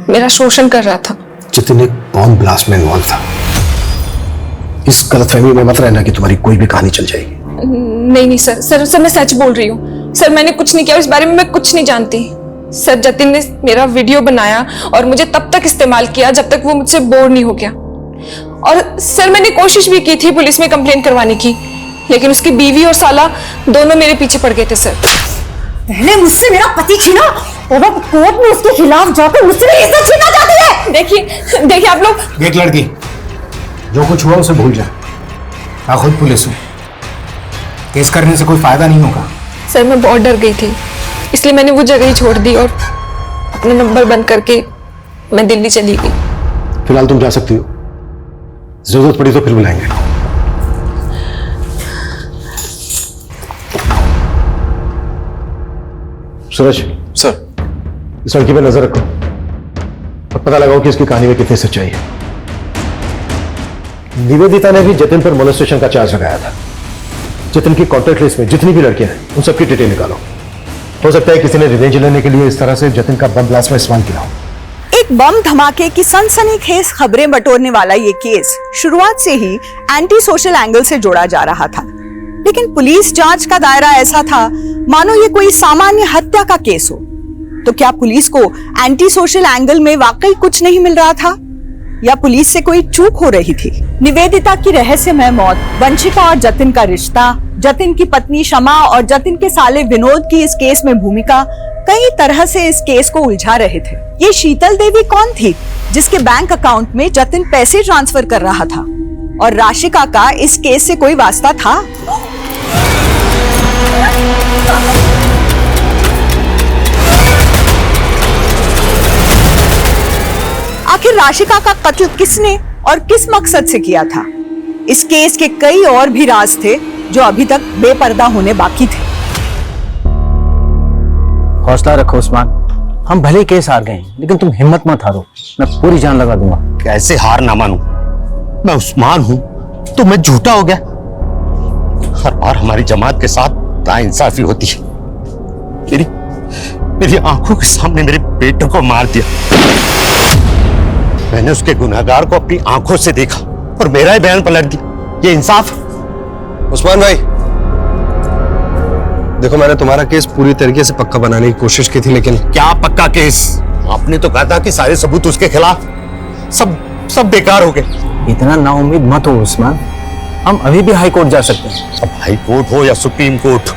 मेरा शोषण कर रहा था। जतिन एक बॉम्ब ब्लास्ट में इन्वॉल्व था। इस गलतफहमी में मत रहना कि तुम्हारी कोई भी कहानी चल जाएगी। नहीं सर मैं सच बोल रही हूँ। सर मैंने कुछ नहीं किया, इस बारे में मैं कुछ नहीं जानती। सर जतिन ने मेरा वीडियो बनाया और मुझे तब तक इस्तेमाल किया जब तक वो मुझसे बोर नहीं हो गया। और सर मैंने कोशिश भी की थी पुलिस में कंप्लेन करवाने की, लेकिन उसकी बीवी और साला दोनों मेरे पीछे पड़ गए थे। सर पहले मुझसे मेरा पति छीना और अब कोर्ट में उसके खिलाफ जाकर मुझसे मेरी इज्जत छीनना चाहती है। देखिए आप लोग। देख लड़की, जो कुछ हुआ उसे भूल जा। मैं खुद पुलिस हूँ, केस करने से कोई फायदा नहीं होगा। सर मैं बहुत डर गई थी, इसलिए मैंने वो जगह ही छोड़ दी और अपना नंबर बंद करके मैं दिल्ली चली गई। फिलहाल तुम जा सकती हो, जरूरत पड़ी तो फिर बुलाएंगे। सूरज सर, इस लड़की पे नजर रखो और पता लगाओ कि इसकी कहानी में कितनी सच्चाई है। निवेदिता ने भी जतिन पर मोलेस्टेशन का चार्ज लगाया था। जतिन की कॉन्टैक्ट लिस्ट में जितनी भी लड़कियां हैं उन सबकी डिटेल निकालो। हो सकता है किसी ने रिवेंज लेने के लिए इस तरह से जतिन का बम ब्लास्ट में इस्तेमाल किया हो। एक बम धमाके की सनसनीखेज खबरें बटोरने वाला ये केस शुरुआत से ही एंटी सोशल एंगल से जोड़ा जा रहा था, लेकिन पुलिस जांच का दायरा ऐसा था मानो ये कोई सामान्य हत्या का केस हो। तो क्या पुलिस को एंटी सोशल एंगल में वाकई कुछ नहीं मिल रहा था, या पुलिस से कोई चूक हो रही थी? निवेदिता की रहस्यमय मौत, वंशिका और जतिन का रिश्ता, जतिन की पत्नी शमा और जतिन के साले विनोद की इस केस में भूमिका कई तरह से इस केस को उलझा रहे थे। ये शीतल देवी कौन थी जिसके बैंक अकाउंट में जतिन पैसे ट्रांसफर कर रहा था, और राशिका का इस केस से कोई वास्ता था? आखिर राशिका का कत्ल किसने और किस मकसद से किया था? इस केस के कई और भी राज थे जो अभी तक बेपर्दा होने बाकी थे। हौसला रखो उस्मान, हम भले केस हार गए लेकिन तुम हिम्मत मत हारो, मैं पूरी जान लगा दूंगा। कैसे हार ना मानूं? मैं उस्मान हूं तो मैं झूठा हो गया? हर बार हमारी जमात के साथ नाइंसाफी होती है। मेरी आंखों के सामने मेरे बेटे को मार दिया। मैंने उसके गुनहगार को अपनी आंखों से देखा और मेरा ही बयान पलट दिया। ये इंसाफ? उस्मान भाई देखो, मैंने तुम्हारा केस पूरी तरीके से पक्का बनाने की कोशिश की थी, लेकिन क्या पक्का केस? आपने तो कहा था कि सारे सबूत उसके खिलाफ, सब बेकार हो गए। इतना नाउम्मीद मत हो उस्मान, हम अभी भी हाई कोर्ट जा सकते हैं। अब हाई कोर्ट हो या सुप्रीम कोर्ट,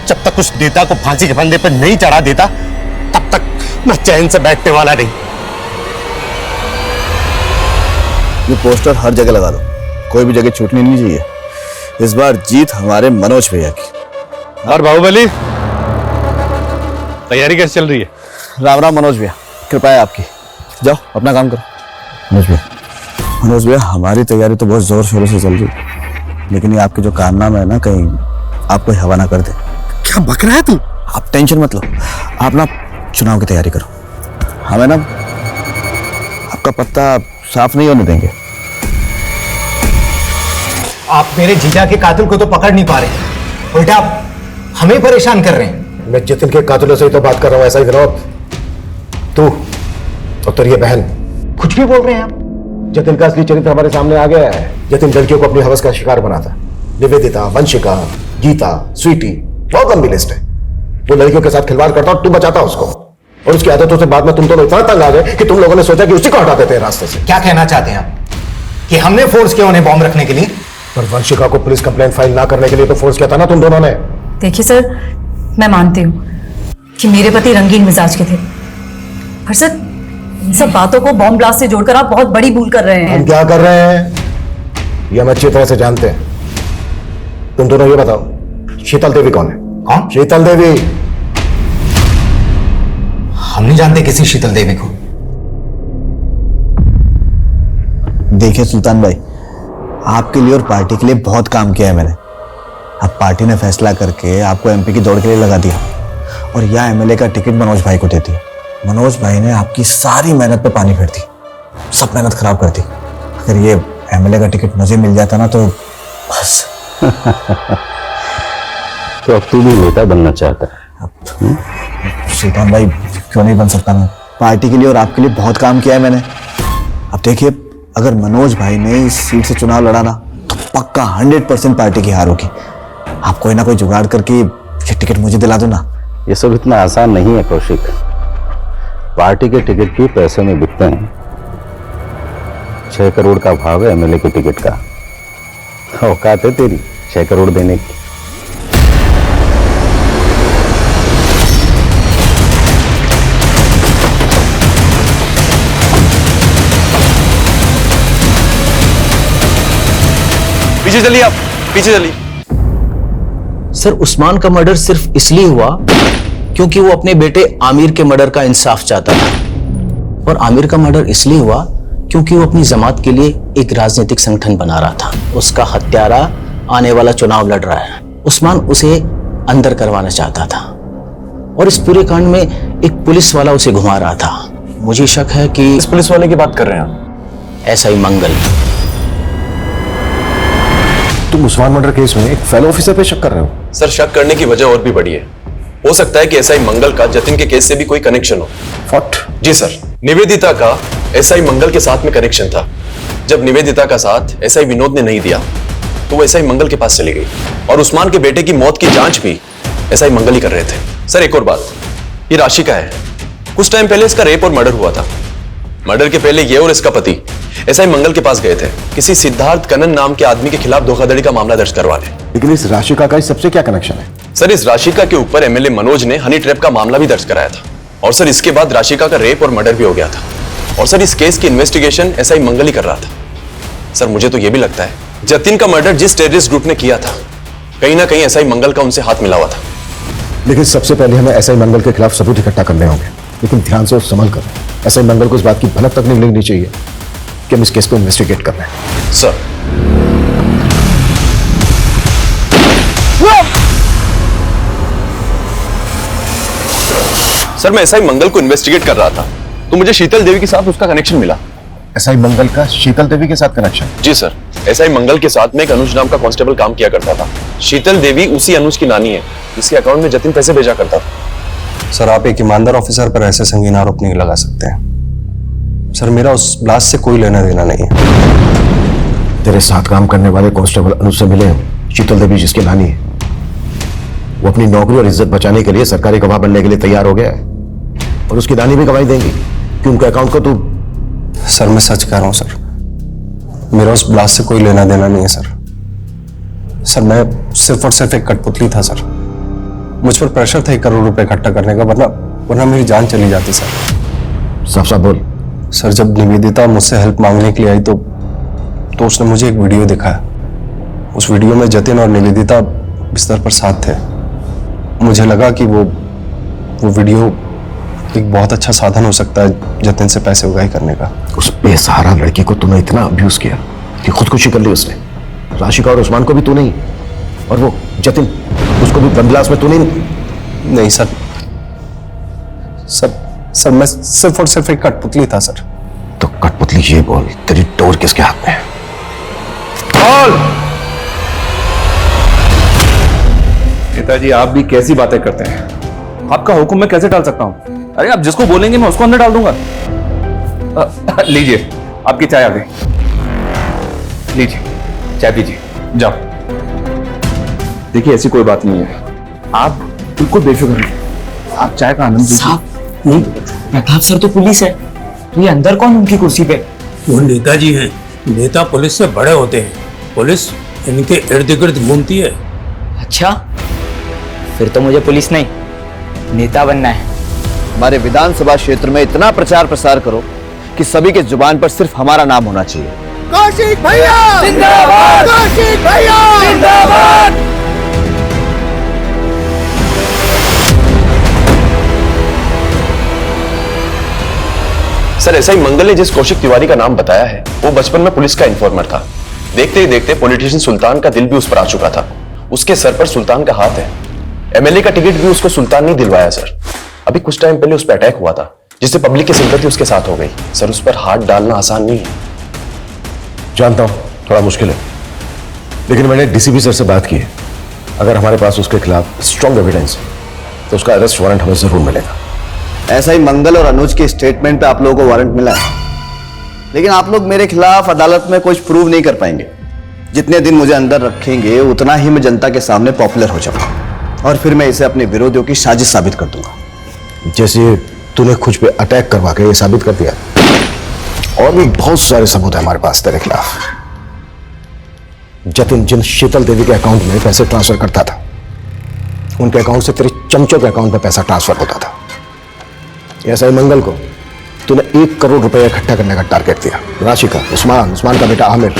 जब तक उस नेता को फांसी के फंदे पर नहीं चढ़ा देता तब तक मैं चैन से बैठने वाला नहीं। ये पोस्टर हर जगह लगा लो, कोई भी जगह छूटनी नहीं चाहिए। इस बार जीत हमारे मनोज भैया की। और बाहुबली, तैयारी कैसे चल रही है? राम राम मनोज भैया, कृपा है आपकी। जाओ अपना काम करो। मनोज भैया हमारी तैयारी तो बहुत जोर शोरों से चल रही है, लेकिन ये आपके जो कारनामे है ना, कहीं आपको हवा ना कर दे। क्या बक रहा है तू? आप टेंशन मत लो, आप ना चुनाव की तैयारी करो। हमें ना आपका पत्ता साफ नहीं होने देंगे। आप मेरे जीजा के कातिल को तो पकड़ नहीं पा रहे, उल्टा आप हमें परेशान कर रहे हैं। मैं जतिन के कातिलों से ही तो बात कर रहा हूं, ऐसा ही विनोद। तू और तेरी बहन कुछ भी बोल रहे हैं आप। जतिन का असली चरित्र हमारे सामने आ गया है। जतिन लड़कियों को अपनी हवस का शिकार बनाता। निवेदिता, वंशिका, गीता, स्वीटी, बहुत लंबी लिस्ट है। वो लड़कियों के साथ खिलवाड़ करता और तू बचाता उसको, और उसकी आदतों से बाद में तुम दोनों इतना तंग आ गए कि तुम लोगों ने सोचा कि उसी को हटा देते हैं रास्ते से। क्या कहना चाहते हैं आप कि हमने फोर्स किया उन्हें बॉम्ब रखने के लिए? पर वंशिका को पुलिस कंप्लेंट फाइल ना करने के लिए तो फोर्स किया था ना तुम दोनों ने। देखिए सर, मैं मानती हूँ कि मेरे पति रंगीन मिजाज के थे, पर सर इन सब बातों को बॉम्ब ब्लास्ट से जोड़कर आप बहुत बड़ी भूल कर रहे हैं। हम क्या कर रहे हैं ये हम अच्छी तरह से जानते हैं। तुम दोनों ये बताओ, शीतल देवी कौन है? कौन? शीतल देवी। हम नहीं जानते किसी शीतल देवी को। देखिए सुल्तान भाई, आपके लिए और पार्टी के लिए बहुत काम किया है मैंने। अब पार्टी ने फैसला करके आपको एमपी की दौड़ के लिए लगा दिया और यह एमएलए का टिकट मनोज भाई को दे दिया। मनोज भाई ने आपकी सारी मेहनत पे पानी फेर दी, सब मेहनत खराब कर दी। अगर ये एमएलए का टिकट मुझे मिल जाता ना तो बस। तो अब तू भी नेता बनना चाहता है? सुल्तान भाई क्यों नहीं बन सकता मैं? पार्टी के लिए और आपके लिए बहुत काम किया है मैंने। अब देखिए, अगर मनोज भाई ने इस सीट से चुनाव लड़ा ना तो पक्का 100% पार्टी की हार होगी। आप कोई ना कोई जुगाड़ करके ये टिकट मुझे दिला दो ना। ये सब इतना आसान नहीं है कौशिक। पार्टी के टिकट भी पैसे में बिकते हैं। 6 करोड़ का भाव है एमएलए के टिकट का। औकात है तेरी 6 करोड़ देने की? पीछे चलिए आप, पीछे चलिए। सर, उस्मान का मर्डर सिर्फ इसलिए हुआ क्योंकि वो अपने बेटे आमिर के मर्डर का इंसाफ चाहता था, और आमिर का मर्डर इसलिए हुआ क्योंकि वो अपनी जमात के लिए एक राजनीतिक संगठन बना रहा था। उसका हत्यारा आने वाला चुनाव लड़ रहा है। उस्मान उसे अंदर करवाना चाहता था, और इस पूरे कांड में एक पुलिस वाला उसे घुमा रहा था। मुझे शक है कि इस पुलिस वाले की बात कर रहे हैं आप? एसआई मंगल। तुम उस्मान मर्डर केस में एक फेलो ऑफिसर पे शक कर रहे हो? सर, शक करने की वजह और भी बड़ी है। हो सकता है कि एसआई मंगल का जतिन के केस से भी कोई कनेक्शन हो। व्हाट? जी सर, निवेदिता का एसआई मंगल के साथ में कनेक्शन था। जब निवेदिता का साथ एसआई विनोद ने नहीं दिया तो वो एसआई मंगल के पास चली गई, और उस्मान के बेटे की मौत की जांच भी एसआई मंगल ही कर रहे थे। सर, एक और बात, ये राशि का है। कुछ टाइम पहले इसका रेप और मर्डर हुआ था। मर्डर के पहले ये और इसका पति एसआई मंगल के पास गए थे किसी सिद्धार्थ कनन नाम के आदमी के खिलाफ धोखाधड़ी का मामला दर्ज करवाने। लेकिन इस राशिका का इस सबसे क्या कनेक्शन है? सर, इस राशिका के ऊपर एमएलए मनोज ने हनी ट्रैप का मामला भी दर्ज कराया था, और सर इसके बाद राशिका का रेप और मर्डर भी हो गया था। और सर, इस केस की इन्वेस्टिगेशन एसआई मंगल ही कर रहा था। सर, मुझे तो यह भी लगता है जतिन का मर्डर जिस टेररिस्ट ग्रुप ने किया था, कहीं ना कहीं एसआई मंगल का उनसे हाथ मिला हुआ था। लेकिन सबसे पहले हमें एसआई मंगल के खिलाफ सबूत इकट्ठा करने होंगे, लेकिन ध्यान से और संभल कर। एसआई मंगल को इस बात की भनक तक नहीं लगनी चाहिए कि हम इस केस को इन्वेस्टिगेट कर रहे हैं। सर, सर, मैं एसआई मंगल को इन्वेस्टिगेट कर रहा था तो मुझे शीतल देवी के साथ उसका कनेक्शन मिला। एसआई मंगल का शीतल देवी के साथ कनेक्शन? जी सर, एसआई मंगल के साथ में एक अनुज नाम का कांस्टेबल काम किया करता था। शीतल देवी उसी अनुज की नानी है जिसके अकाउंट में जतिन पैसे भेजा करता था। सर, आप एक ईमानदार ऑफिसर पर ऐसे संगीन आरोप नहीं लगा सकते हैं। सर, मेरा उस ब्लास्ट से कोई लेना देना नहीं है। तेरे साथ काम करने वाले कांस्टेबल अनुज से मिले शीतल देवी जिसकी नानी है, वो अपनी नौकरी और इज्जत बचाने के लिए सरकारी गवाह बनने के लिए तैयार हो गया है, और उसकी नानी भी गवाही देंगी कि उनके अकाउंट को तू। सर, मैं सच कह रहा हूं सर, मेरा उस ब्लास्ट से कोई लेना देना नहीं है सर। सर, मैं सिर्फ और सिर्फ एक कठपुतली था सर। मुझ पर प्रेशर था 1 करोड़ रुपए इकट्ठा करने का, वरना मेरी जान चली जाती सर। साफ साफ बोल। सर, जब निवेदिता मुझसे हेल्प मांगने के लिए आई तो उसने मुझे एक वीडियो दिखाया। उस वीडियो में जतिन और निवेदिता बिस्तर पर साथ थे। मुझे लगा कि वो वीडियो एक बहुत अच्छा साधन हो सकता है जतिन से पैसे उगाही करने का। उस बेसहारा लड़की को तूने इतना अब्यूज किया कि खुदकुशी कर ली उसने। राशिका और उस्मान को भी तू नहीं, और वो जतिन उसको भी बंदलास में तू नहीं। नहीं सर, सर मैं सिर्फ और सिर्फ एक कठपुतली था सर। तो कठपुतली ये बोल, तेरी डोर किसके हाथ में है? बोल। पिताजी, आप भी कैसी बातें करते हैं? आपका हुक्म मैं कैसे डाल सकता हूं? अरे आप जिसको बोलेंगे मैं उसको अंदर डाल दूंगा। लीजिए, आपकी चाय आ गई। लीजिए, चाय पीजिए, जाओ। देखिए, ऐसी कोई बात नहीं है, आप बिल्कुल बेफिक्र रहिए। आप चाय का आनंद लीजिए। प्रताप सर तो पुलिस है, तो ये अंदर कौन उनकी कुर्सी पे? वो नेताजी हैं। नेता पुलिस से बड़े होते हैं, पुलिस इनके इर्द गिर्द घूमती है। अच्छा, फिर तो मुझे पुलिस नहीं, नेता बनना है। हमारे विधानसभा क्षेत्र में इतना प्रचार प्रसार करो कि सभी के जुबान पर सिर्फ हमारा नाम होना चाहिए। कौशिक भैया जिंदाबाद! कौशिक भैया जिंदाबाद! सर, एसआई मंगल ने जिस कौशिक तिवारी का नाम बताया है वो बचपन में पुलिस का इन्फॉर्मर था। देखते ही देखते पॉलिटिशियन सुल्तान का दिल भी उस पर आ चुका था। उसके सर पर सुल्तान का हाथ है। एमएलए का टिकट भी उसको सुल्तान नहीं दिलवाया सर। अभी कुछ टाइम पहले उस पर अटैक हुआ था जिससे पब्लिक की सिंपैथी उसके साथ हो गई। सर, उस पर हाथ डालना आसान नहीं है। जानता हूं थोड़ा मुश्किल है, लेकिन मैंने डीसीपी सर से बात की है। अगर हमारे पास उसके खिलाफ स्ट्रॉन्ग एविडेंस है तो उसका अरेस्ट वारंट हमें जरूर मिलेगा। ऐसा ही मंगल और अनुज के स्टेटमेंट पे आप लोगों को वारंट मिला है, लेकिन आप लोग मेरे खिलाफ अदालत में कुछ प्रूव नहीं कर पाएंगे। जितने दिन मुझे अंदर रखेंगे उतना ही मैं जनता के सामने पॉपुलर हो जाऊंगा और फिर मैं इसे अपने विरोधियों की साजिश साबित कर दूंगा। जैसे तूने खुद पे अटैक करवा के ये साबित कर दिया, और भी बहुत सारे सबूत है हमारे पास तेरे खिलाफ। जतिन जिन शीतल देवी के अकाउंट में पैसे ट्रांसफर करता था, उनके अकाउंट से तेरे चमचों के अकाउंट में पैसा ट्रांसफर होता था। ऐसा ही मंगल को तूने 1 करोड़ रुपए इकट्ठा करने का टारगेट दिया। राशि का उस्मान का बेटा आमिर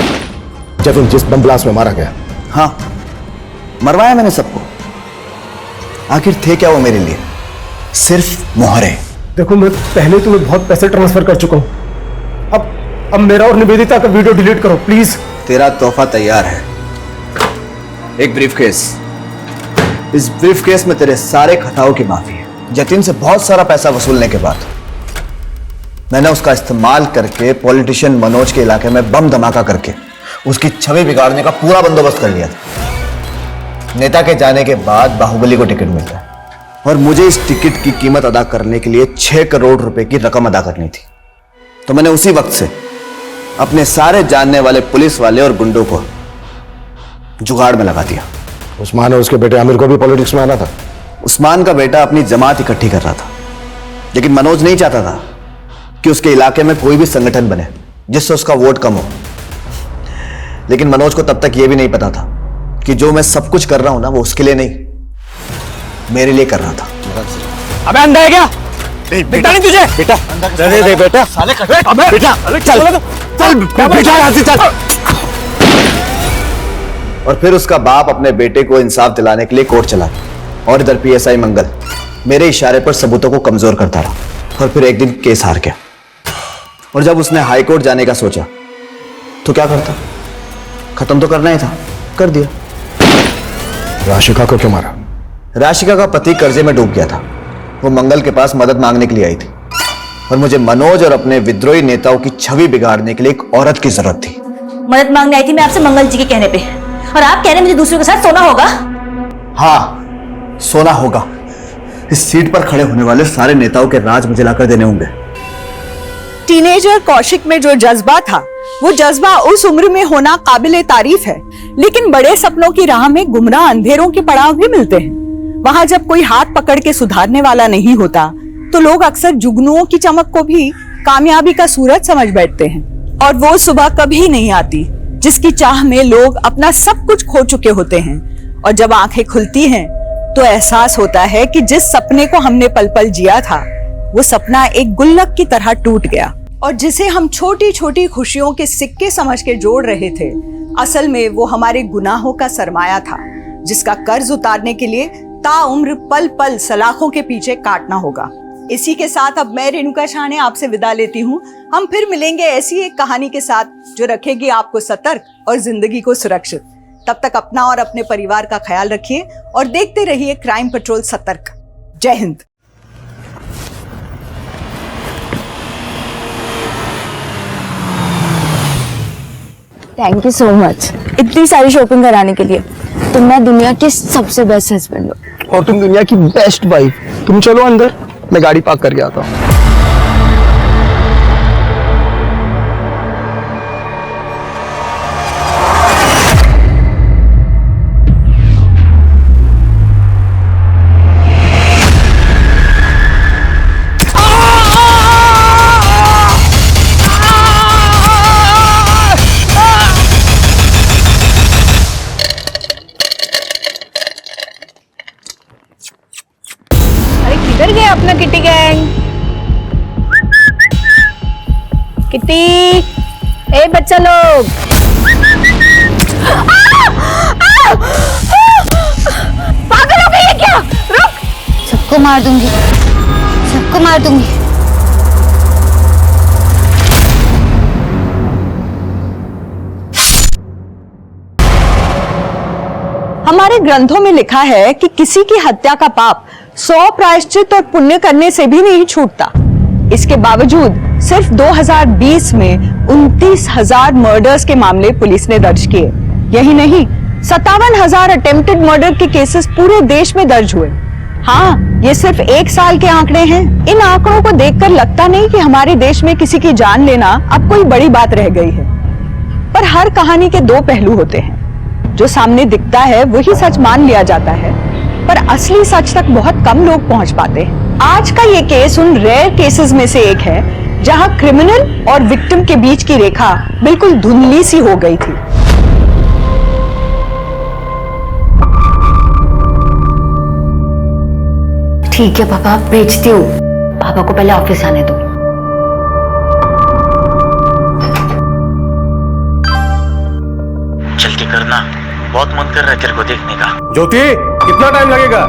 जतिन जिस बम ब्लास्ट में मारा गया। हाँ, मरवाया मैंने सबको। आखिर थे क्या वो मेरे लिए? सिर्फ मोहरे। देखो, मैं पहले तुम्हें बहुत पैसे ट्रांसफर कर चुका हूं। अब मेरा और निवेदिता का वीडियो डिलीट करो प्लीज। तेरा तोहफा तैयार है, एक ब्रीफकेस। इस ब्रीफकेस में तेरे सारे खताओं की माफी है। जतिन से बहुत सारा पैसा वसूलने के बाद मैंने उसका इस्तेमाल करके पॉलिटिशियन मनोज के इलाके में बम धमाका करके उसकी छवि बिगाड़ने का पूरा बंदोबस्त कर लिया था। नेता के जाने के बाद बाहुबली को टिकट मिलता है और मुझे इस टिकट की कीमत अदा करने के लिए 6 करोड़ रुपए की रकम अदा करनी थी। तो मैंने उसी वक्त से अपने सारे जानने वाले पुलिस वाले और गुंडों को जुगाड़ में लगा दिया। उस्मान और उसके बेटे आमिर को भी पॉलिटिक्स में आना था। उस्मान का बेटा अपनी जमात इकट्ठी कर रहा था, लेकिन मनोज नहीं चाहता था कि उसके इलाके में कोई भी संगठन बने जिससे उसका वोट कम हो। लेकिन मनोज को तब तक यह भी नहीं पता था कि जो मैं सब कुछ कर रहा हूं ना, वो उसके लिए नहीं, मेरे लिए कर रहा था। अबे अंधा है क्या? दिखता नहीं तुझे? बेटा दे बेटा, साले बेटा चल बेटा यहाँ से चल। और फिर उसका बाप अपने बेटे को इंसाफ दिलाने के लिए कोर्ट चला और इधर पीएसआई मंगल मेरे इशारे पर सबूतों को कमजोर करता रहा और फिर एक दिन केस हार गया। और जब उसने हाई कोर्ट जाने का सोचा तो क्या करता? खत्म तो करना ही था, कर दिया। राशिका को क्यों मारा? राशिका का पति कर्जे में डूब गया था। वो मंगल के पास मदद मांगने के लिए आई थी और मुझे मनोज और अपने विद्रोही नेताओं की छवि बिगाड़ने के लिए एक औरत की जरूरत थी। मदद मांगने आई थी मैं आपसे मंगल जी के कहने पे, और आप कह रहे मुझे दूसरों के साथ सोना होगा? हाँ, सोना होगा। इस सीट पर खड़े होने वाले सारे नेताओं के राज मुझे लाकर देने होंगे। टीनेजर कौशिक में जो जज्बा था, वो जज्बा उस उम्र में होना काबिले तारीफ है, लेकिन बड़े सपनों की राह में गुमराह अंधेरों के पड़ाव भी मिलते हैं। वहां जब कोई हाथ पकड़ के सुधारने वाला नहीं होता तो लोग अक्सर जुगनुओं की चमक को भी कामयाबी का सूरज समझ बैठते हैं। और वो सुबह कभी नहीं आती जिसकी चाह में लोग अपना सब कुछ खो चुके होते हैं, और जब आंखें खुलती हैं तो एहसास होता है कि जिस सपने को हमने पल पल जिया था, वो सपना एक गुल्लक की तरह टूट गया, और जिसे हम छोटी छोटी खुशियों के सिक्के समझ के जोड़ रहे थे, असल में वो हमारे गुनाहों का सरमाया था, जिसका कर्ज उतारने के लिए ताउम्र पल पल सलाखों के पीछे काटना होगा। इसी के साथ अब मैं रेणुका शाहने आपसे विदा लेती हूँ। हम फिर मिलेंगे ऐसी एक कहानी के साथ जो रखेगी आपको सतर्क और जिंदगी को सुरक्षित। तब तक अपना और अपने परिवार का ख्याल रखिए और देखते रहिए क्राइम पेट्रोल सतर्क। जय Hind. Thank you so much इतनी सारी शॉपिंग कराने के लिए। तुम ना दुनिया के सबसे बेस्ट हस्बैंड हो। और तुम दुनिया की बेस्ट वाइफ। तुम चलो अंदर, मैं गाड़ी पार्क करके आता हूँ। किधर गए अपना किटी गैंग? किटी, ए बच्चा लोग, पागल हो गई है क्या? रुक, सबको मार दूंगी, सबको मार दूंगी। हमारे ग्रंथों में लिखा है कि किसी की हत्या का पाप 100 प्रायश्चित और पुण्य करने से भी नहीं छूटता। इसके बावजूद सिर्फ 2020 में 29,000 मर्डर्स के मामले पुलिस ने दर्ज किए। यही नहीं, 57,000 अटेम्प्टेड मर्डर के केसेस पूरे देश में दर्ज हुए। हाँ, ये सिर्फ 1 साल के आंकड़े हैं। इन आंकड़ों को देखकर लगता नहीं कि हमारे देश में किसी की जान लेना अब कोई बड़ी बात रह गई है। पर हर कहानी के 2 पहलू होते हैं। जो सामने दिखता है वही सच मान लिया जाता है, पर असली सच तक बहुत कम लोग पहुंच पाते हैं। आज का ये केस उन रेयर केसेस में से एक है जहां क्रिमिनल और विक्टिम के बीच की रेखा बिल्कुल धुंधली सी हो गई थी। ठीक है पापा, भेजती हूँ। पापा को पहले ऑफिस आने दो। जल्दी करना, बहुत मन कर रहा है तेरे को देखने का। ज्योति, कितना टाइम लगेगा?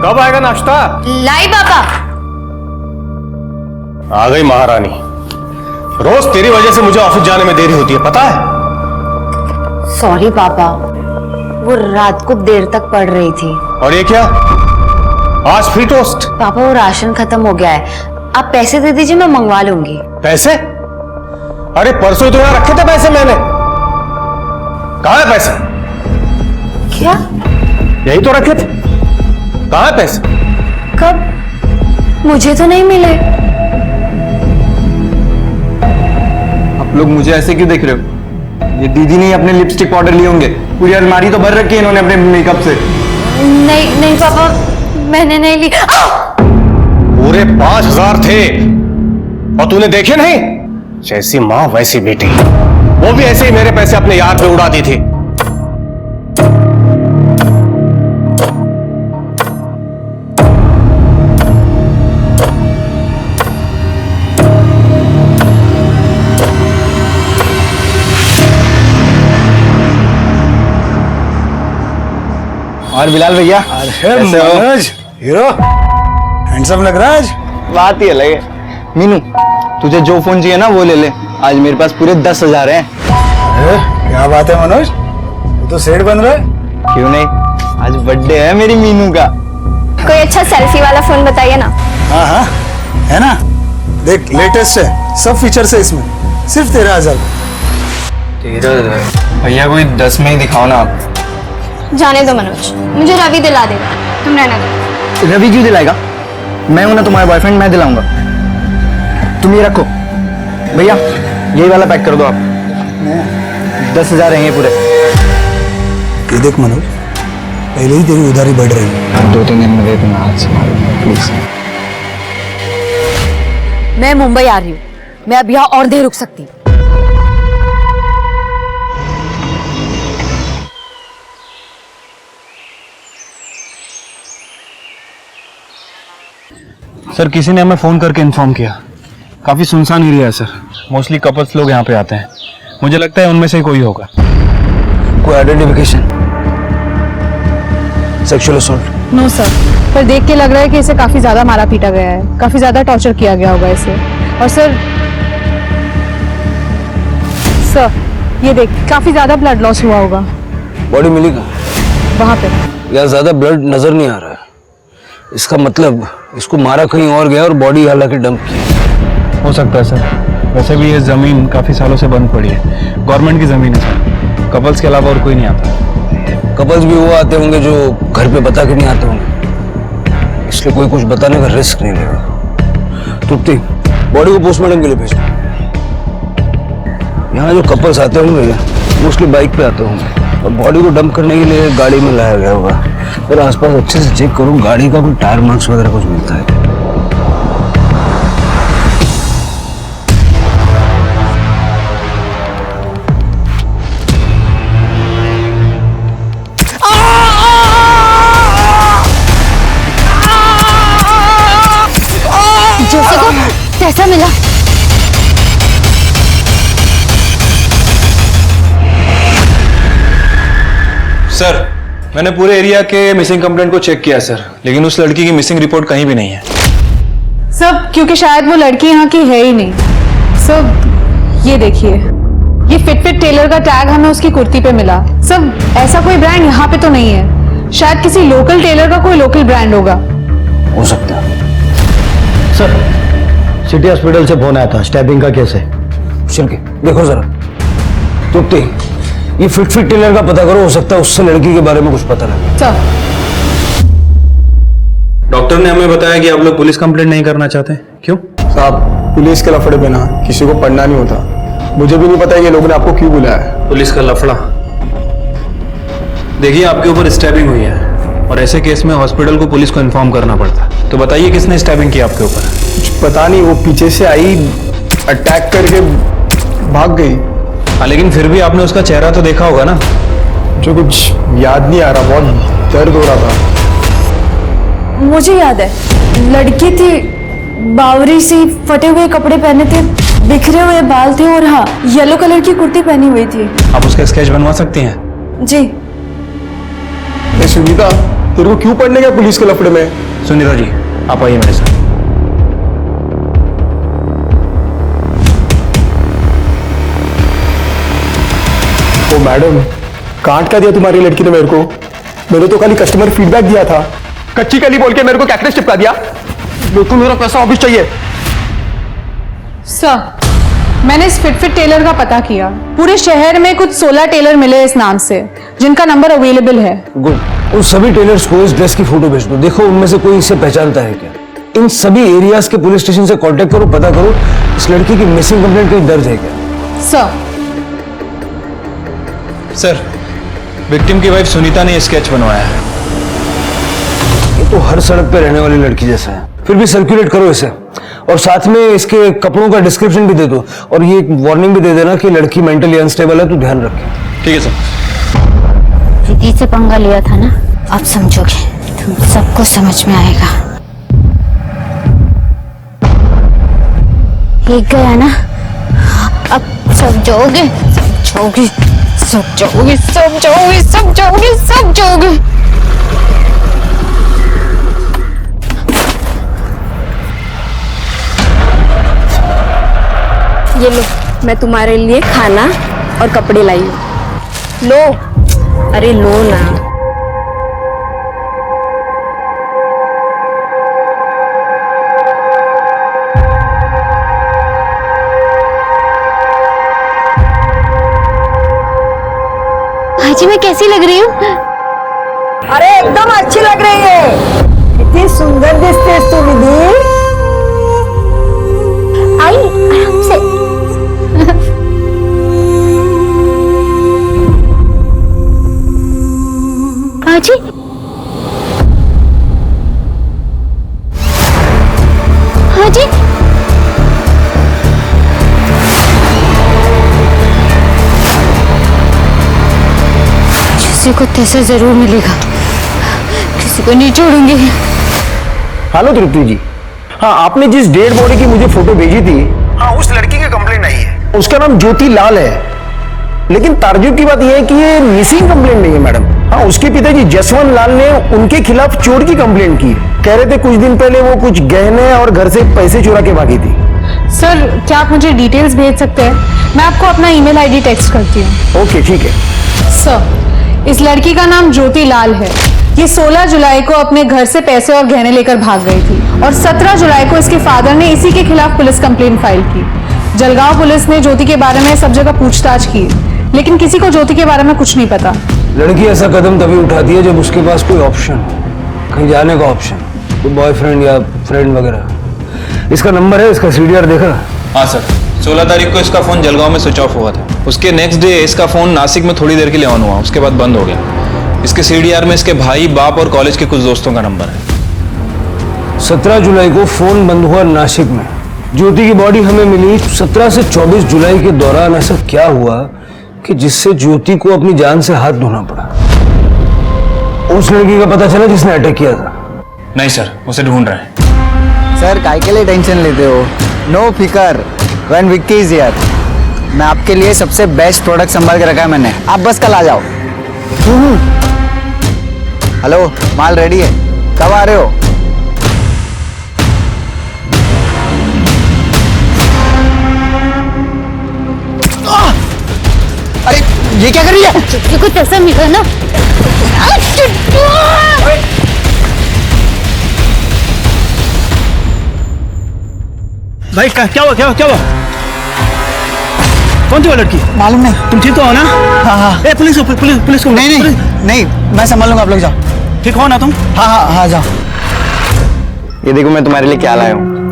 कब आएगा नाश्ता? लाई पापा। आ गई महारानी। रोज तेरी वजह से मुझे ऑफिस जाने में देरी होती है, पता है? सॉरी पापा, वो रात को देर तक पढ़ रही थी। और ये क्या? आज फ्री टोस्ट? पापा वो राशन खत्म हो गया है, आप पैसे दे दीजिए, मैं मंगवा लूंगी। पैसे? अरे परसों तो यहाँ रखे थे पैसे मैंने। कहाँ है पैसे? क्या? यही तो रखे थे। कहाँ है पैसे? कब? मुझे तो नहीं मिले। आप लोग मुझे ऐसे क्यों देख रहे हो? ये दीदी ने अपने लिपस्टिक पाउडर लिए होंगे। पूरी अलमारी तो भर रखी है इन्होंने अपने मेकअप से। नहीं नहीं पापा, मैंने नहीं ली। पूरे 5000 थे और तूने देखे नहीं? जैसी माँ वैसी बेटी। वो भी ऐसे ही मेरे पैसे अपने यार पे उड़ा दी थी। और बिलाल भैया, अरे मनोज, हीरो हैंडसम लग रहा है आज। बात ही अलग है। मीनू, तुझे जो फोन चाहिए ना वो ले ले, आज मेरे पास पूरे 10,000 हैं। अरे क्या बात है मनोज, तू तो सेठ बन रहा है। क्यों नहीं, आज बर्थडे है मेरी मीनू का। कोई अच्छा सेल्फी वाला फोन बताइए ना। हाँ हाँ है ना, देख लेटेस्ट है, सब फीचर्स है इसमें, सिर्फ 13,000। भैया कोई 10 में ही दिखाओ ना आप। जाने दो मनोज, मुझे रवि दिला देगा, तुम रहना दो। रवि क्यों दिलाएगा? मैं हूं ना तुम्हारा बॉयफ्रेंड, मैं दिलाऊंगा। तुम ये रखो भैया, यही वाला पैक कर दो आप। 10,000 रहेंगे पूरे। ये देख मनोज, पहले ही तेरी उधारी बढ़ रही है। 2-3 दिन में दे दूंगा, हाथ से प्लीज। मैं मुंबई आ रही हूँ, मैं अब यहाँ और देर रुक सकती। सर किसी ने हमें फोन करके इन्फॉर्म किया, काफी सुनसान एरिया है सर। मोस्टली कपल्स लोग यहाँ पे आते हैं, मुझे लगता है उनमें से कोई होगा। कोई identification? Sexual assault? No sir, पर देख के लग रहा है कि इसे काफी ज्यादा मारा पीटा गया है, काफी ज्यादा टॉर्चर किया गया होगा इसे। और सर ये देख, काफी ज्यादा ब्लड लॉस हुआ होगा। बॉडी मिली कहाँ? वहां पे यार ज्यादा ब्लड नजर नहीं आ रहा है, इसका मतलब इसको मारा कहीं और गया और बॉडी हालांकि डंप की। हो सकता है सर, वैसे भी ये जमीन काफी सालों से बंद पड़ी है, गवर्नमेंट की जमीन है सर, कपल्स के अलावा और कोई नहीं आता। कपल्स भी वो आते होंगे जो घर पे बता के नहीं आते होंगे, इसलिए कोई कुछ बताने का रिस्क नहीं लेगा। तृप्ति, बॉडी को पोस्टमार्टम के लिए भेजो। यहाँ जो कपल्स आते होंगे मोस्टली बाइक पे आते होंगे और बॉडी को डंप करने के लिए गाड़ी में लाया गया होगा। और आसपास अच्छे से चेक करूँ, गाड़ी का कोई टायर मार्क्स वगैरह कुछ मिलता है। जोसे को कैसा मिला? सर मैंने पूरे एरिया के मिसिंग कंप्लेंट को चेक किया सर, लेकिन उस लड़की की मिसिंग रिपोर्ट कहीं भी नहीं है। सब क्योंकि शायद वो लड़की यहाँ की है ही नहीं। सब ये देखिए, ये फिट टेलर का टैग हमें उसकी कुर्ती पे मिला। सब ऐसा कोई ब्रांड यहाँ पे तो नहीं है, शायद किसी लोकल टेलर का कोई लोकल ब्रांड होगा। हो सकता है। सर सिटी हॉस्पिटल से फोन आया था, स्टैबिंग का केस है। चल के देखो जरा। तृप्ति, ये फिट टेलर का पता करो, हो सकता है उससे लड़की के बारे में कुछ पता लगे। सर डॉक्टर डॉक्टर ने हमें बताया कि आप लोग पुलिस कंप्लेंट नहीं करना चाहते, क्यों? साहब, पुलिस के लफड़े बिना किसी को पढ़ना नहीं होता। मुझे भी नहीं पता ये लोगों ने आपको क्यों बुलाया है। पुलिस का लफड़ा? देखिए, आपके ऊपर स्टैबिंग हुई है और ऐसे केस में हॉस्पिटल को पुलिस को इन्फॉर्म करना पड़ता है। तो बताइए किसने स्टैबिंग की आपके ऊपर? कुछ पता नहीं, वो पीछे से आई, अटैक करके भाग गई। हाँ, लेकिन फिर भी आपने उसका चेहरा तो देखा होगा ना? जो कुछ याद नहीं आ रहा, बहुत दर्द हो रहा था। मुझे याद है, लड़की थी, बावरी सी, फटे हुए कपड़े पहने थे, बिखरे हुए बाल थे और हाँ, येलो कलर की कुर्ती पहनी हुई थी। आप उसका स्केच बनवा सकती हैं? जी। सुनीता, तेरे को क्यों पढ़ने गया पुलिस के लफड़े में? सुनीता जी, आप आइए मेरे साथ। ओ मैडम, कांट क्या दिया तुम्हारी लड़की ने मेरे को? मैंने तो खाली कस्टमर फीडबैक दिया था। कच्ची कली बोल के मेरे को कैक्टस चिपका दिया। मेरे को मेरा पैसा वापस चाहिए। सर, मैंने इस फिट टेलर का पता किया। पूरे शहर में कुछ 16 टेलर मिले इस नाम से, जिनका नंबर अवेलेबल है। गुड। उन सभी टेलर्स को इस ड्रेस की फोटो भेज दो। देखो उनमें से कोई इसे पहचानता है क्या। इन सभी एरियाज के पुलिस स्टेशन से कांटेक्ट करो, पता करो इस लड़की की मिसिंग कंप्लेंट कहीं दर्ज है क्या। सर, विक्टिम की वाइफ सुनीता ने स्केच बनवाया है। ये तो हर सड़क पे रहने वाली लड़की जैसा है, फिर भी सर्कुलेट करो इसे और साथ में इसके कपड़ों का डिस्क्रिप्शन भी दे दो और ये वार्निंग भी दे देना कि लड़की मेंटली अनस्टेबल है, तो ध्यान रखें। ठीक है सर। दीदी से पंगा लिया था ना, अब समझोगे, तुम सबको समझ में आएगा। एक गया ना, अब समझोगे, समझोगे, समझोगे, समझोगे, समझोगे, समझोगे। ये लो, मैं तुम्हारे लिए खाना और कपड़े लाई हूँ। लो, अरे लो ना। भाजी मैं कैसी लग रही हूँ? अरे एकदम अच्छी लग रही है, कितनी सुंदर दिखती है तू दीदी। आई आराम से। भाजी, भाजी, किसी को तैसा जरूर मिलेगा, किसी को नहीं छोड़ूंगी। हेलो तृप्ति जी, हाँ आपने जिस डेड बॉडी की मुझे फोटो भेजी थी, हाँ उस लड़की की कंप्लेंट आई है। उसका नाम ज्योति लाल है, लेकिन ताज्जुब की बात यह है कि ये मिसिंग कंप्लेंट नहीं है मैडम। हाँ, उसके पिताजी जसवंत लाल ने उनके खिलाफ चोर की कंप्लेंट की। कह रहे थे कुछ दिन पहले वो कुछ गहने और घर से पैसे चुरा के भागी थी। सर, क्या आप मुझे डिटेल्स भेज सकते हैं? मैं आपको अपना ईमेल आईडी टेक्स्ट करती हूँ। ओके ठीक है। सर, इस लड़की का नाम ज्योति लाल है। ये 16 जुलाई को अपने घर से पैसे और गहने लेकर भाग गई थी और 17 जुलाई को इसके फादर ने इसी के खिलाफ पुलिस कंप्लेंट फाइल की। जलगांव पुलिस ने ज्योति के बारे में सब जगह पूछताछ की, लेकिन किसी को ज्योति के बारे में कुछ नहीं पता। लड़की ऐसा कदम तभी उठाती है जब उसके पास कोई ऑप्शन, कहीं जाने का ऑप्शन, कोई बॉयफ्रेंड या फ्रेंड वगैरह। इसका नंबर है, इसका सीडीआर देखा? हाँ सर, 16 तारीख को इसका फोन जलगांव में स्विच ऑफ हुआ था। उसके नेक्स्ट डे इसका फोन नासिक में थोड़ी देर के लिए ऑन हुआ, उसके बाद बंद हो गया। इसके सीडीआर में इसके भाई, बाप और कॉलेज के कुछ दोस्तों का नंबर है। 17 जुलाई को फोन बंद हुआ नासिक में। ज्योति की बॉडी हमें मिली 17 से 24 जुलाई के दौरान। ऐसा क्या हुआ कि जिससे ज्योति को अपनी जान से हाथ धोना पड़ा? उस लड़की का पता चला जिसने अटैक किया था? नहीं सर, उसे ढूंढ रहे हैं। सर काय के लिए टेंशन लेते हो? नो फिकर, व्हेन विक्की इज हियर। मैं आपके लिए सबसे बेस्ट प्रोडक्ट संभाल के रखा है मैंने, आप बस कल आ जाओ। हेलो, माल रेडी है, कब आ रहे हो? अरे ये क्या कर रही है? कुछ ऐसा मिला ना। भाई क्या हुआ, क्या हुआ? कौन थी वो लड़की? मालूम नहीं। तुम ठीक तो हो ना? हाँ हाँ। ए, पुलिस को नहीं, मैं संभाल लूंगा, आप लोग जाओ। ठीक हो ना तुम? हाँ हाँ हाँ, जाओ। ये देखो मैं तुम्हारे लिए क्या लाया हूँ।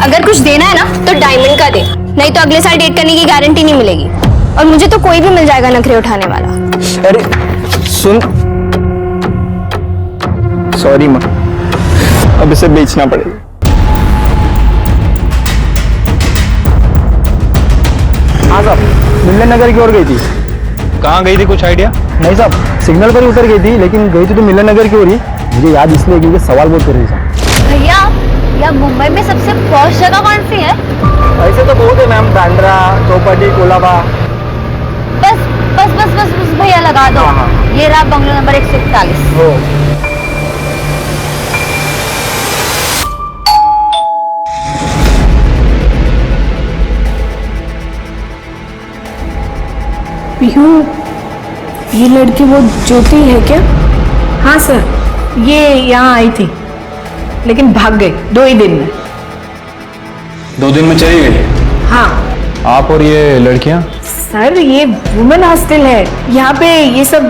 अगर कुछ देना है ना तो डायमंड का दे, नहीं तो अगले साल डेट करने की गारंटी नहीं मिलेगी। और मुझे तो कोई भी मिल जाएगा नखरे उठाने वाला। अरे सुन, सॉरी माँ, अब इसे बेचना पड़ेगा। हाँ साहब, मिलन नगर की ओर गई थी। कहाँ गई थी, कुछ आइडिया? नहीं साहब, सिग्नल पर ही उतर गई थी, लेकिन गई थी तो मिलन नगर की ओर ही। मुझे याद इसलिए क्योंकि सवाल बहुत कर रही साहब। भैया, या मुंबई में सबसे पॉश जगह कौन सी है? ऐसे तो बहुत है मैम, बांद्रा, चौपाटी, कोलाबा। बस बस बस बस बस भैया लगा दो। ये रहा बंगलो नंबर 141। पीहू, ये लड़की वो ज्योति है क्या? हाँ सर, ये यहाँ आई थी लेकिन भाग गई 2 ही दिन में। 2 दिन में चली गई? हाँ आप और ये लड़कियां? सर, ये वुमेन हॉस्टल है। यहाँ पे ये सब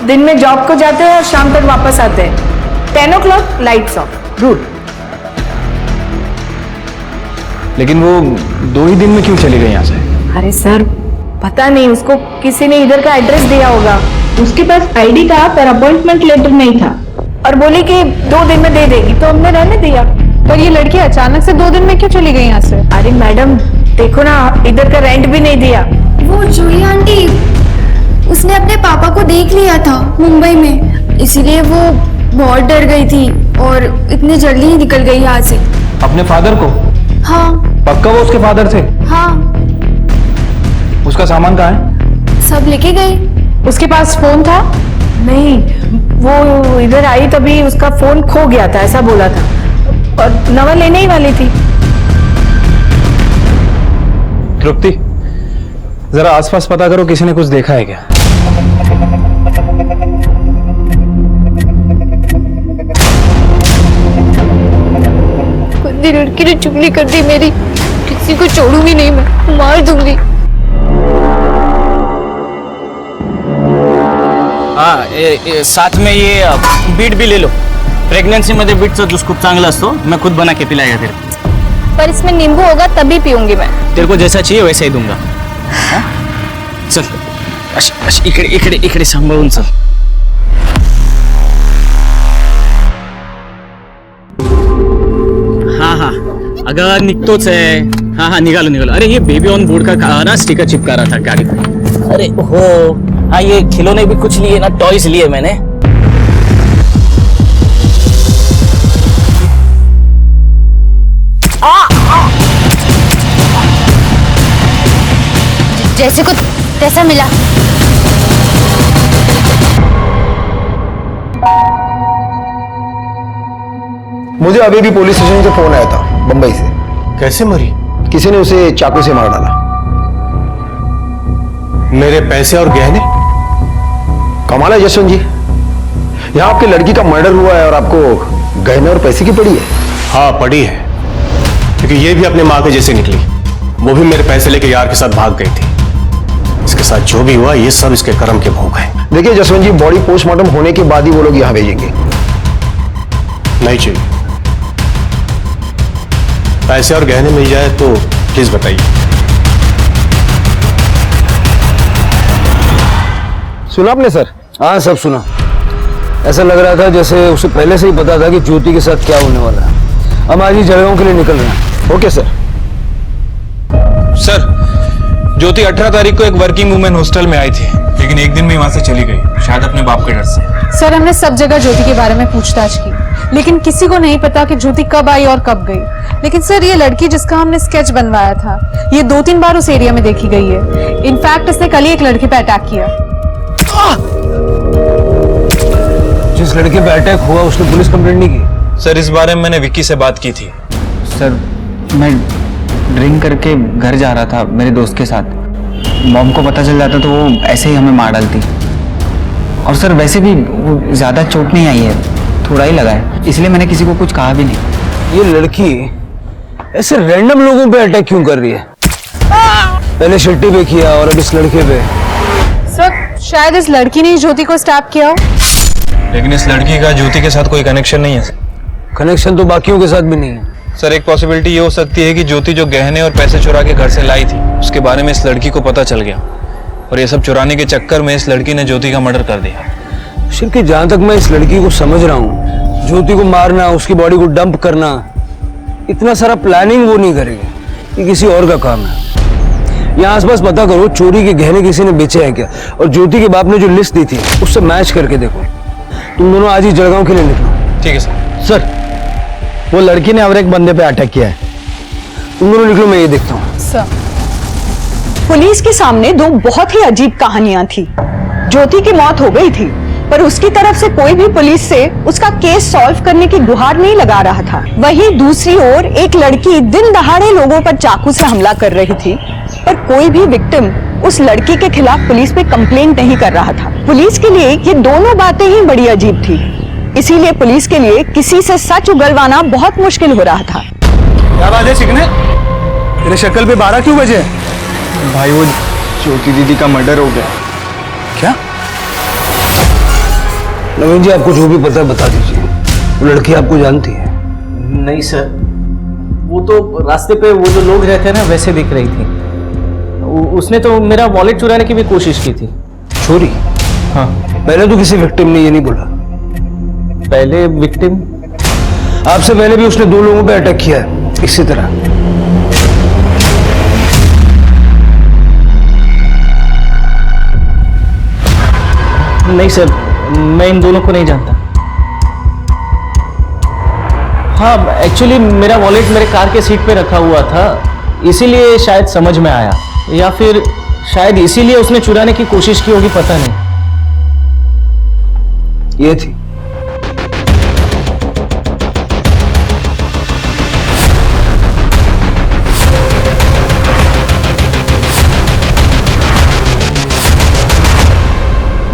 दिन में जॉब को जाते हैं और शाम तक वापस आते हैं। 10 o'clock लाइट्स ऑफ। रूट। लेकिन वो 2 ही दिन में क्यों चली गई यहाँ से? अरे सर, पता नहीं, उसको किसी ने इधर का एड्रेस दिया होगा। उसके पास आईडी था पर अपॉइंटमेंट लेटर नहीं था और बोली कि 2 दिन में दे देगी, तो हमने रहने दिया। पर ये लड़की अचानक से 2 दिन में क्यों चली गई यहाँ से? अरे मैडम देखो ना, इधर का रेंट भी नहीं दिया। वो जूही आंटी, उसने अपने पापा को देख लिया था मुंबई में, इसीलिए वो बहुत डर गई थी और इतने जल्दी ही निकल गई यहाँ से। अपने फादर को? हाँ। पक्का वो उसके फादर थे? हाँ। उसका सामान कहाँ है? सब लेके गई। उसके पास फोन था? नहीं, वो इधर आई तभी उसका फोन खो गया था, ऐसा बोला था, और नवा लेने ही वाली थी। तृप्ति, जरा आसपास पता करो, किसी ने कुछ देखा है क्या? गंदी लड़की ने चुगली कर दी मेरी, किसी को छोड़ूंगी नहीं मैं, मार दूंगी। हाँ, साथ में ये बीट भी ले लो। प्रेग्नेंसी मध्ये बीटचा ज्यूस खूप चांगला असतो, मैं खुद बना के पिलाएगा तेरे। पर इसमें नींबू होगा तभी पीऊंगी मैं। तेरे को जैसा चाहिए वैसा ही दूंगा। हाँ? चल, इकडे इकडे इकडे सांभाळून चल। हाँ हाँ, अगर निकतोच है। हाँ हाँ, निकालो निकालो। अरे ये बेबी ऑन बोर्ड का ना स्टिकर चिपका रहा था गाड़ी पे। अरे हो, हाँ ये खिलौने भी कुछ लिए ना, टॉयज लिए मैंने। जैसे को तैसा मिला। मुझे अभी भी पुलिस स्टेशन से फोन आया था बंबई से। कैसे मरी? किसी ने उसे चाकू से मार डाला। मेरे पैसे और गहने? कमाल है जसवंत जी, यहाँ आपकी लड़की का मर्डर हुआ है और आपको गहने और पैसे की पड़ी है। हाँ पड़ी है, क्योंकि ये भी अपने माँ के जैसे निकली। वो भी मेरे पैसे लेके यार के साथ भाग गई थी। इसके साथ जो भी हुआ ये सब इसके कर्म के भोग हैं। देखिए जसवंत जी, बॉडी पोस्टमार्टम होने के बाद ही वो लोग यहाँ भेजेंगे। नहीं चाहिए। पैसे और गहने मिल जाए तो प्लीज बताइए। सुना आपने सर? हाँ सब सुना। ऐसा लग रहा था जैसे उसे पहले से ही पता था कि ज्योति के साथ क्या होने वाला है। हम आज ही जगहों के लिए निकल रहे हैं। Okay sir. सर, ज्योति 18 तारीख को एक वर्किंग वुमेन हॉस्टल में आई थी, लेकिन एक दिन में वहां से चली गई, शायद अपने बाप के डर से। सर, हमने सब जगह ज्योति के बारे में पूछताछ की, लेकिन किसी को नहीं पता कि ज्योति कब आई और कब गई। लेकिन सर, ये लड़की जिसका हमने स्केच बनवाया था, ये 2-3 बार उस एरिया में देखी गई है। इनफैक्ट इसने कल ही एक लड़की पे अटैक किया। जिस लड़के पे अटैक हुआ उसने पुलिस कंप्लेंट नहीं की? सर, इस बारे में मैंने विक्की से बात की थी। सर, मैं ड्रिंक करके घर जा रहा था मेरे दोस्त के साथ। मॉम को पता चल जाता तो वो ऐसे ही हमें मार डालती। और सर वैसे भी वो ज्यादा चोट नहीं आई है, थोड़ा ही लगा है, इसलिए मैंने किसी को कुछ कहा भी नहीं। ये लड़की ऐसे रैंडम लोगों पे अटैक क्यों कर रही है? पहले शिट्टी पे किया और अब इस लड़के पे। सर, शायद इस लड़की ने ज्योति को स्टैप किया हो। लेकिन इस लड़की का ज्योति के साथ कोई कनेक्शन नहीं है। कनेक्शन तो बाकियों के साथ भी नहीं है। सर एक पॉसिबिलिटी ये हो सकती है कि ज्योति जो गहने और पैसे चुरा के घर से लाई थी उसके बारे में इस लड़की को पता चल गया और ये सब चुराने के चक्कर में इस लड़की ने ज्योति का मर्डर कर दिया। शिल्की, जहां तक मैं इस लड़की को समझ रहा हूँ, ज्योति को मारना, उसकी बॉडी को डंप करना, इतना सारा प्लानिंग वो नहीं करेगी। ये किसी और का काम है। यहाँ आसपास पता करो चोरी के गहने किसी ने बेचे हैं क्या, और ज्योति के बाप ने जो लिस्ट दी थी उससे मैच करके देखो। तुम दोनों आज ही जलगांव के लिए निकलो। ठीक है सर। सर वो लड़की ने और एक बंदे पे अटैक किया है। तुम दोनों निकलो, मैं ये देखता हूँ। सर, पुलिस के सामने दो बहुत ही अजीब कहानियां थी। ज्योति की मौत हो गई थी, पर उसकी तरफ से कोई भी पुलिस से उसका केस सॉल्व करने की गुहार नहीं लगा रहा था। वहीं दूसरी ओर एक लड़की दिन दहाड़े लोगों पर चाकू से हमला कर रही थी, पर कोई भी विक्टिम उस लड़की के खिलाफ पुलिस पे कंप्लेंट नहीं कर रहा था। पुलिस के लिए ये दोनों बातें ही बड़ी अजीब थी। इसीलिए पुलिस के लिए किसी से सच उगलवाना बहुत मुश्किल हो रहा था। क्या बात है चिकने, तेरे शक्ल पे 12 क्यों बजे? भाई वो ज्योति दीदी का मर्डर हो गया। क्या? नवीन जी, आपको जो भी पता है बता दीजिए। वो लड़की आपको जानती है? नहीं सर, वो तो रास्ते पे वो जो लोग रहते हैं ना वैसे दिख रही थी। उसने तो मेरा वॉलेट चुराने की भी कोशिश की थी। चोरी? हाँ। पहले तो किसी विक्टिम ने ये नहीं बोला। पहले विक्टिम? आपसे पहले भी उसने 2 लोगों पे अटैक किया है इसी तरह। नहीं सर, मैं इन दोनों को नहीं जानता। हाँ, एक्चुअली मेरा वॉलेट मेरे कार के सीट पे रखा हुआ था, इसीलिए शायद समझ में आया, या फिर शायद इसीलिए उसने चुराने की कोशिश की होगी, पता नहीं। ये थी।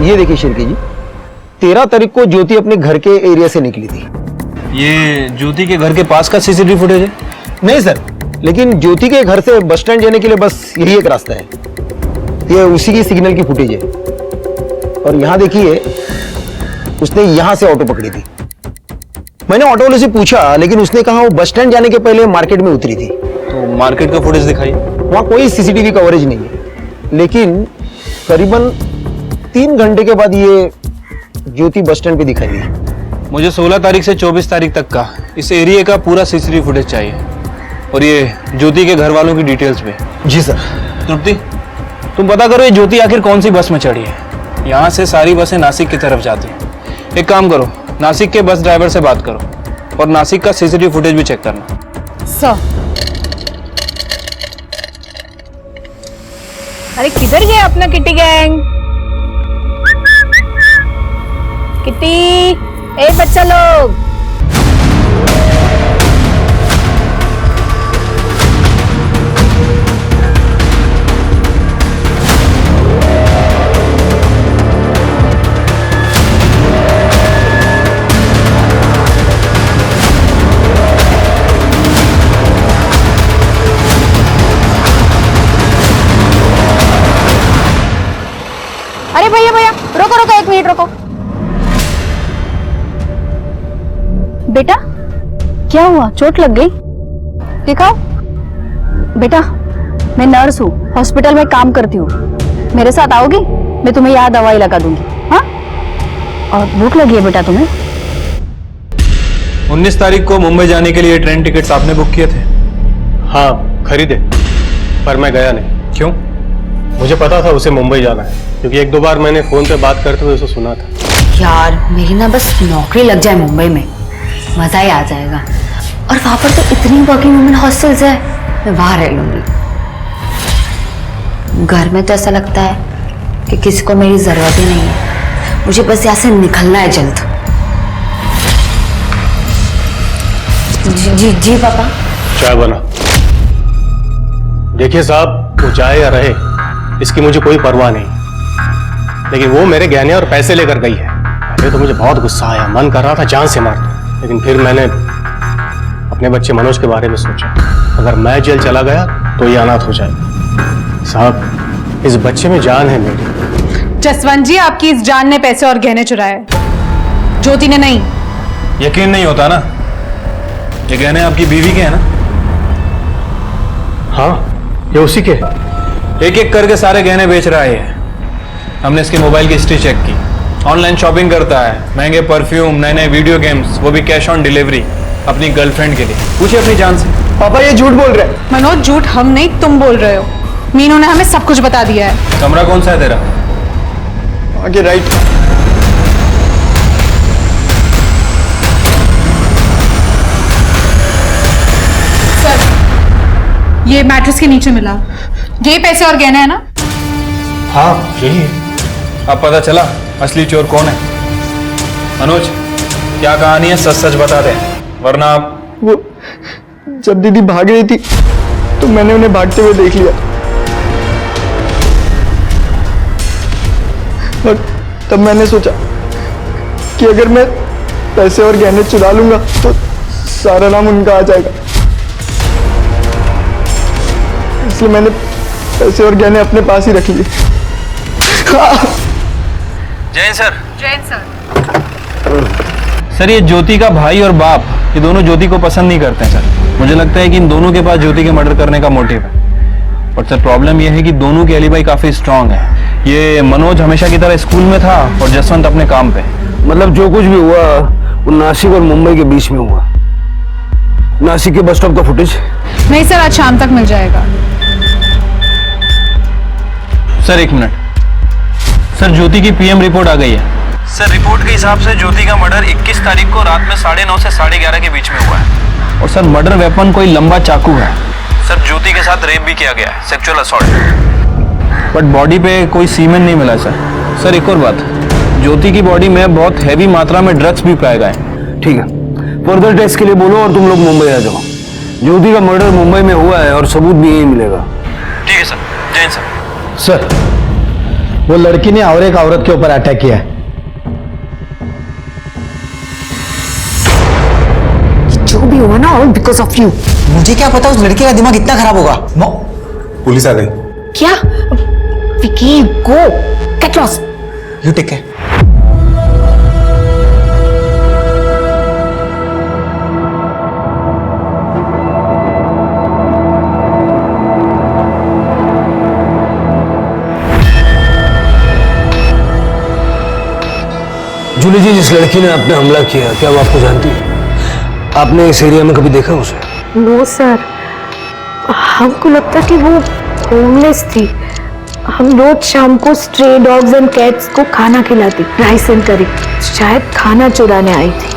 ये देखिए शिल्की जी, 13 तारीख को ज्योति अपने घर के एरिया से निकली थी। ये ज्योति के घर के पास का सीसीटीवी फुटेज है? नहीं सर, लेकिन ज्योति के घर से बस स्टैंड जाने के लिए बस यही एक रास्ता है। ये उसी की सिग्नल की फुटेज है। और यहाँ देखिए, उसने यहाँ से ऑटो पकड़ी थी। मैंने ऑटो वाले से पूछा, लेकिन उसने कहा वो बस स्टैंड जाने के पहले मार्केट में उतरी थी। तो मार्केट का फुटेज दिखाइए। वहाँ कोई सीसीटीवी कवरेज नहीं है, लेकिन करीबन 3 घंटे के बाद ये ज्योति बस स्टैंड पे दिखाई दी। मुझे 16 तारीख से 24 तारीख तक का इस एरिया का पूरा सीसीटीवी फुटेज चाहिए, और ये ज्योति के घर वालों की डिटेल्स पे। जी सर। तृप्ति, तुम पता करो ये ज्योति आखिर कौन सी बस में चढ़ी है। यहाँ से सारी बसें नासिक की तरफ जाती हैं। एक काम करो, नासिक के बस ड्राइवर से बात करो और नासिक का सीसीटीवी फुटेज भी चेक करना। सर, अरे किधर गया अपना किटी गैंग? किटी, ए बच्चा लोग, अरे भैया भैया रोको रोको, 1 मिनट रोको। बेटा क्या हुआ, चोट लग गई? दिखाओ। बेटा मैं नर्स हूँ, हॉस्पिटल में काम करती हूँ, मेरे साथ आओगी? मैं तुम्हें यहाँ दवाई लगा दूंगी। हाँ, और भूख लगी है बेटा तुम्हें? 19 तारीख को मुंबई जाने के लिए ट्रेन टिकट्स आपने बुक किए थे? हाँ खरीदे, पर मैं गया नहीं। क्यों? मुझे पता था उसे मुंबई जाना है, क्योंकि 1-2 बार मैंने फोन पे बात करते हुए उसे सुना था। यार मेरी ना बस नौकरी लग जाए मुंबई में, मजा ही आ जाएगा। और वहां पर तो इतनी वर्किंग वुमेन हॉस्टल्स है, मैं वहां रह लूंगी। घर में तो ऐसा लगता है कि किसी को मेरी जरूरत ही नहीं है। मुझे बस यहाँ से निकलना है जल्द। जी जी, जी पापा। चाय बना। देखिए साहब, वो जाए या रहे इसकी मुझे कोई परवाह नहीं, लेकिन वो मेरे गहने और पैसे लेकर गई है। पहले तो मुझे बहुत गुस्सा आया, मन कर रहा था जान से मार दूं, लेकिन फिर मैंने अपने बच्चे मनोज के बारे में सोचा। अगर मैं जेल चला गया तो ये अनाथ हो जाएगा। साहब, इस बच्चे में जान है मेरी। जसवंत जी, आपकी इस जान ने पैसे और गहने चुराए, ज्योति ने नहीं। यकीन नहीं होता ना? ये गहने आपकी बीवी के हैं ना? हाँ, ये उसी के। एक एक करके सारे गहने बेच रहा है ये। हमने इसके मोबाइल की हिस्ट्री चेक की। ऑनलाइन शॉपिंग करता है, महंगे परफ्यूम, नए नए वीडियो गेम्स, वो भी कैश ऑन डिलीवरी अपनी गर्लफ्रेंड के लिए। पूछिए अपनी जान से। पापा ये झूठ बोल रहे हैं। मनोज, झूठ हम नहीं, तुम बोल रहे हो। मीनू ने हमें सब कुछ बता दिया है। कमरा कौन सा है तेरा? आगे राइट। सर, ये मैट्रेस के नीचे मिला। ये पैसे और गहना है ना? हाँ यही है। अब पता चला असली चोर कौन है। मनोज, क्या कहानी है, सच सच बता दे, वरना आप। वो जब दीदी भाग रही थी तो मैंने उन्हें भागते हुए देख लिया, और तब मैंने सोचा कि अगर मैं पैसे और गहने चुरा लूंगा तो सारा नाम उनका आ जाएगा। इसलिए मैंने पैसे और गहने अपने पास ही रख लिए। Jain sir. Jain sir. Sir, ये ज्योति का भाई और बाप, ये दोनों ज्योति को पसंद नहीं करते हैं सर। मुझे लगता है कि इन दोनों के पास ज्योति के मर्डर करने का मोटिव है। और सर प्रॉब्लम यह है कि दोनों की एलिबाई काफी स्ट्रांग है। ये मनोज हमेशा की तरह स्कूल में था और जसवंत अपने काम पे। मतलब जो कुछ भी हुआ वो नासिक और मुंबई के बीच में हुआ। नासिक के बस स्टॉप का फुटेज नहीं सर, आज शाम तक मिल जाएगा। सर एक मिनट। सर, ज्योति की पीएम रिपोर्ट आ गई है। सर, रिपोर्ट के हिसाब से ज्योति का मर्डर 21 तारीख को रात में 9:30 से 11:30 के बीच में हुआ है। और सर मर्डर वेपन कोई लंबा चाकू है। सर, ज्योति के साथ रेप भी किया गया है, सेक्सुअल असॉल्ट। बट बॉडी पे कोई सीमेन नहीं मिला सर। सर एक और बात, ज्योति की बॉडी में बहुत हैवी मात्रा में ड्रग्स भी पाए गए। ठीक है, फर्दर टेस्ट के लिए बोलो और तुम लोग मुंबई आ जाओ। ज्योति का मर्डर मुंबई में हुआ है और सबूत भी यही मिलेगा। ठीक है सर। जैन सर। सर, वो लड़की ने और एक औरत के ऊपर अटैक किया है। जो भी हुआ ना, ऑल बिकॉज ऑफ यू। मुझे क्या पता उस लड़के का दिमाग इतना खराब होगा। पुलिस आ गई। क्या? Vicky, go get lost. You take care. Julie ji, जिस लड़की ने आपने हमला किया, क्या वो आपको जानती है? आपने इस एरिया में कभी देखा उसे? नो सर, हमको लगता कि वो होमलेस थी। हम रोज शाम को स्ट्रे डॉग्स एंड कैट्स को खाना खिलाती, राइस एंड करी। शायद खाना चुराने आई थी।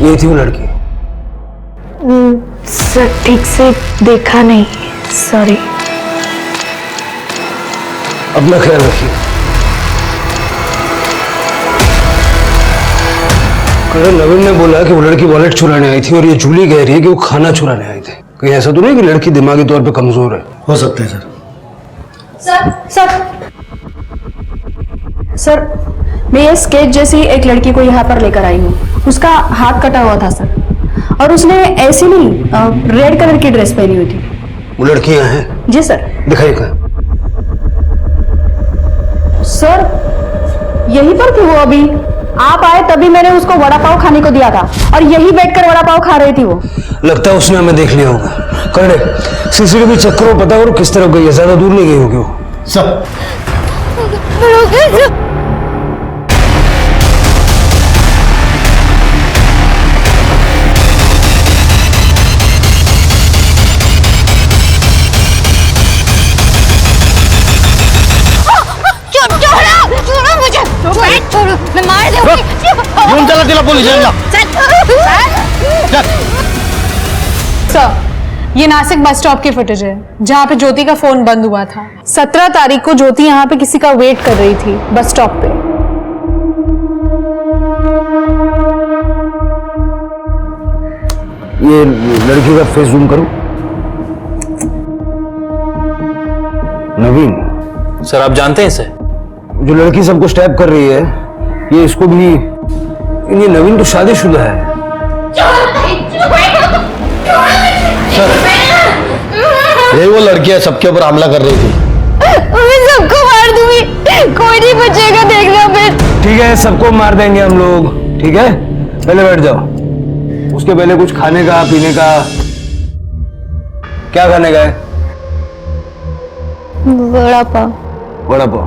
ये थी वो लड़की? सर ठीक से देखा नहीं, सॉरी। अपना ख्याल रखिए। करण, नवीन ने बोला कि वो लड़की वॉलेट चुराने आई थी और ये जूली कह रही है कि वो खाना चुराने आई थी। कहीं ऐसा तो नहीं कि लड़की दिमागी तौर पे कमजोर है? हो सकता है सर। सर, मैं ये स्केच जैसी एक लड़की को यहाँ पर लेकर आई हूँ। उसका हाथ कटा हुआ था सर, और उसने ऐसी नहीं रेड कलर की ड्रेस पहनी हुई थी। वो लड़की यहाँ है? जी सर। दिखाइए कहाँ? सर, यहीं पर थी वो। अभी आप आए तभी मैंने उसको वड़ा पाव खाने को दिया था, और यही बैठकर वड़ा पाव खा रही थी वो। लगता है उसने हमें देख लिया होगा। करण, सीसीटीवी चेक करो, पता करो किस तरफ गई है। ज्यादा दूर नहीं गई होगी वो। सब मैं मार दूंगी। चला चला पुलिस सर, ये नासिक बस स्टॉप की फुटेज है जहाँ पे ज्योति का फोन बंद हुआ था। 17 तारीख को ज्योति यहाँ पे किसी का वेट कर रही थी बस स्टॉप पे। ये लड़की का फेस जूम करो। नवीन सर, आप जानते हैं इसे? जो लड़की सबको स्टैप कर रही है, ये इसको भी। ये नवीन तो शादीशुदा है। यही वो लड़की है सबके ऊपर हमला कर रही थी। मैं सबको मार दूंगी, कोई नहीं बचेगा, देखना फिर। ठीक है, सबको मार देंगे हम लोग। ठीक है, पहले बैठ जाओ। उसके पहले कुछ खाने का पीने का, क्या खाने का है? वड़ा पाव वड़ा पाव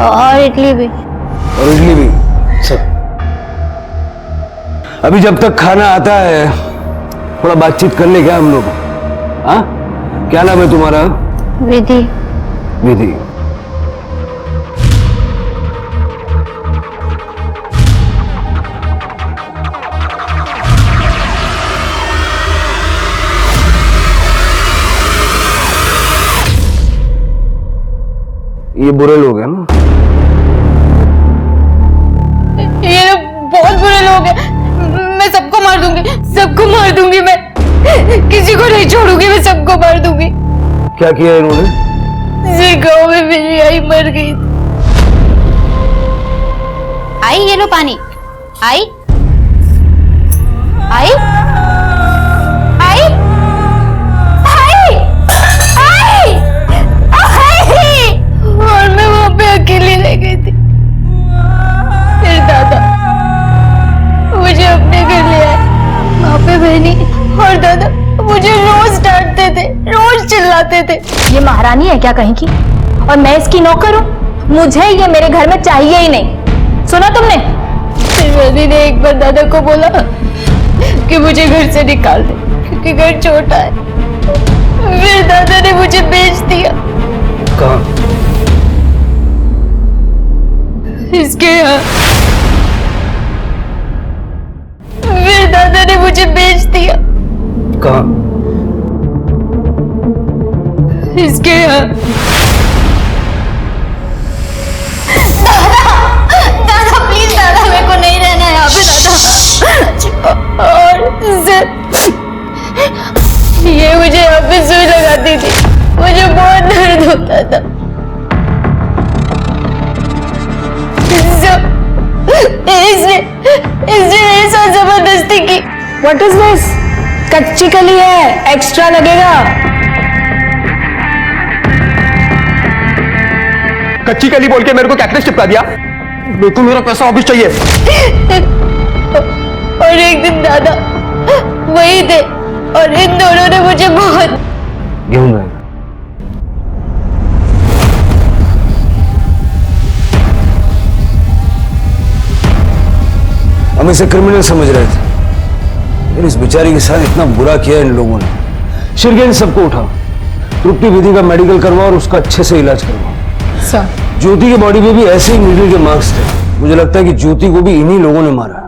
और इडली भी। और इडली भी। सब अभी जब तक खाना आता है थोड़ा बातचीत कर ले क्या हम लोग? हाँ, क्या नाम है तुम्हारा? विधि। विधि। ये बुरे लोग हैं ना? ये बहुत बुरे लोग हैं। मैं सबको मार दूंगी, सबको मार दूंगी। मैं किसी को नहीं छोड़ूंगी, मैं सबको मार दूंगी। क्या किया इन्होंने? ये गांव में मेरी आई मर गई। आई ये लो पानी। आई आई आई आई आई आई। और मैं वहां पे अकेली रह गई थी। फिर दादा मुझे अपने घर ले आए। वहां पे बहनी और दादा मुझे रोज डांटते थे, रोज चिल्लाते थे। ये महारानी है क्या कहीं की? और मैं इसकी नौकर हूँ? मुझे ये मेरे घर में चाहिए ही नहीं। सुना तुमने? फिर बहनी ने एक बार दादा को बोला कि मुझे घर से निकाल दे क्योंकि घर छोटा है। फिर दादा ने मुझे बेच दिया। कहाँ? इसके यहाँ। फिर दादा ने मुझे बेच दिया। कहाँ? इसके यहाँ। दादा प्लीज दादा, मेरे को नहीं रहना है यहाँ पे दादा। और ये मुझे यहाँ पे सुई लगाती थी, मुझे बहुत दर्द होता था। इसने मेरे साथ जबरदस्ती की। What is this? कच्ची कली है, एक्स्ट्रा लगेगा। कच्ची कली बोल के मेरे को कैक्टस चिपका दिया। मेरे को मेरा पैसा वापस चाहिए। और एक दिन दादा वही थे और इन दोनों ने मुझे बहुत गेहूं में। हम इसे क्रिमिनल समझ रहे थे, लेकिन इस बेचारी के साथ इतना बुरा किया इन लोगों ने। शिरगे इन सबको उठाओ, तृप्ति विधि का मेडिकल करवाओ और उसका अच्छे से इलाज करवाओ। सर, ज्योति के बॉडी पे भी ऐसे ही नीडल के मार्क्स थे। मुझे लगता है कि ज्योति को भी इन्हीं लोगों ने मारा।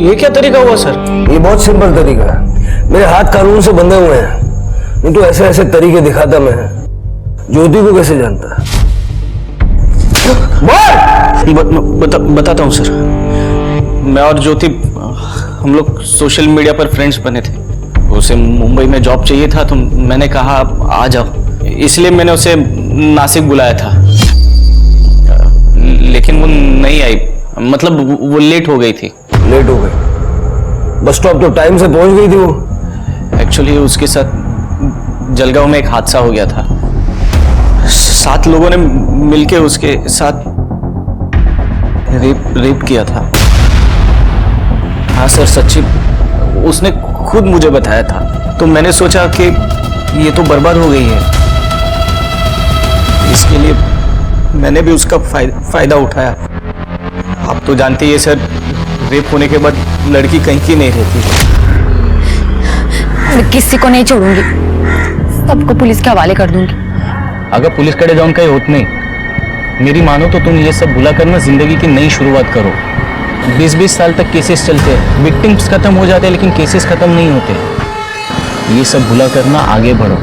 ये क्या तरीका हुआ सर? ये बहुत सिंपल तरीका है। मेरे हाथ कानून से बंधे हुए हैं, नहीं तो ऐसे ऐसे तरीके दिखाता मैं। ज्योति को कैसे जानता है? बताता हूँ सर। मैं और ज्योति हम लोग सोशल मीडिया पर फ्रेंड्स बने थे। उसे मुंबई में जॉब चाहिए था तो मैंने कहा आ जाओ, इसलिए मैंने उसे नासिक बुलाया था। लेकिन वो नहीं आई, मतलब वो लेट हो गई थी। लेट हो गई? बस स्टॉप तो टाइम से पहुंच गई थी वो। एक्चुअली उसके साथ जलगांव में एक हादसा हो गया था। 7 लोगों ने मिलके उसके साथ रेप किया था। हाँ सर, सच्ची उसने खुद मुझे बताया था। तो मैंने सोचा कि ये तो बर्बाद हो गई है, इसके लिए मैंने भी उसका फायदा उठाया। आप तो जानते ही है सर, रेप होने के बाद लड़की कहीं की नहीं रहती। मैं किसी को नहीं छोड़ूंगी, सबको पुलिस के हवाले कर दूंगी। अगर पुलिस कड़े जाऊन का होत नहीं, मेरी मानो तो तुम ये सब भुला करना जिंदगी की नई शुरुआत करो। 20-20 साल तक केसेस चलते हैं, विक्टिम्स खत्म हो जाते हैं लेकिन केसेस खत्म नहीं होते। ये सब भुला करना, आगे बढ़ो।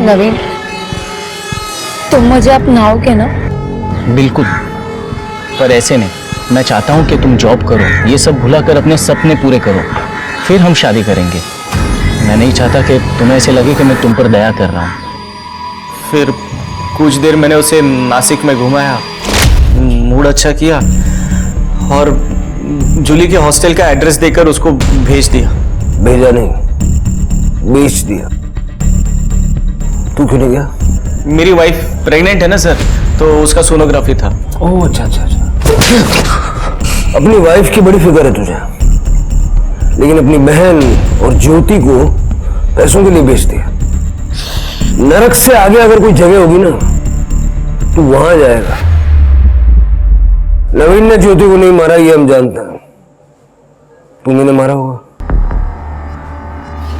नवीन, तुम मुझे अपनाओगे ना? बिल्कुल, पर ऐसे नहीं। मैं चाहता हूं कि तुम जॉब करो, ये सब भुला कर अपने सपने पूरे करो, फिर हम शादी करेंगे। मैं नहीं चाहता कि तुम्हें ऐसे लगे कि मैं तुम पर दया कर रहा हूं। फिर कुछ देर मैंने उसे नासिक में घुमाया, मूड अच्छा किया, और जूली के हॉस्टल का एड्रेस देकर उसको भेज दिया। भेजा नहीं, बेच दिया। तू क्यों नहीं गया? मेरी वाइफ प्रेग्नेंट है ना सर, तो उसका सोनोग्राफी था। ओह अच्छा अच्छा अच्छा। अपनी वाइफ की बड़ी फिक्र है तुझे, लेकिन अपनी बहन और ज्योति को पैसों के लिए बेच दिया। नरक से आगे अगर कोई जगह होगी ना तो वहां जाएगा। नवीन ने ज्योति को नहीं मारा ये हम जानते हैं, तुमने मारा होगा।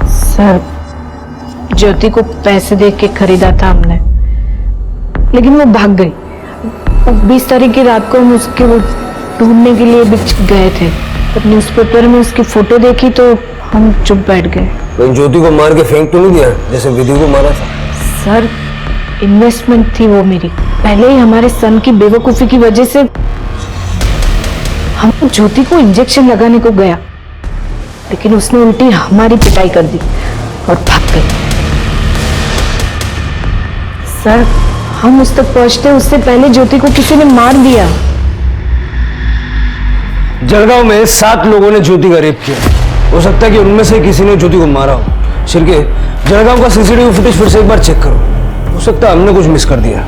सर, ज्योति को पैसे दे के खरीदा था हमने, लेकिन वो भाग गई। 20 तारीख की रात को हम उसके वो ढूंढने के लिए बीच गए थे। जब न्यूज़पेपर में उसकी फोटो देखी तो हम चुप बैठ गए। तो ज्योति को मार के फेंक तो नहीं दिया जैसे विधि को मारा था? सर, इन्वेस्टमेंट थी वो मेरी। पहले ही हमारे सन की बेवकूफी की वजह से हम ज्योति को इंजेक्शन लगाने को गया, लेकिन उसने उल्टी हमारी पिटाई कर दी और भाग गई। सर, हम उस तक पहुंचते उससे पहले ज्योति को किसी ने मार दिया। जलगांव में 7 लोगों ने ज्योति का रेप किया। हो सकता है कि उनमें से किसी ने ज्योति को मारा हो। शिर्के, जलगांव का सीसीटीवी फुटेज फिर से एक बार चेक करो। हो सकता है हमने कुछ मिस कर दिया।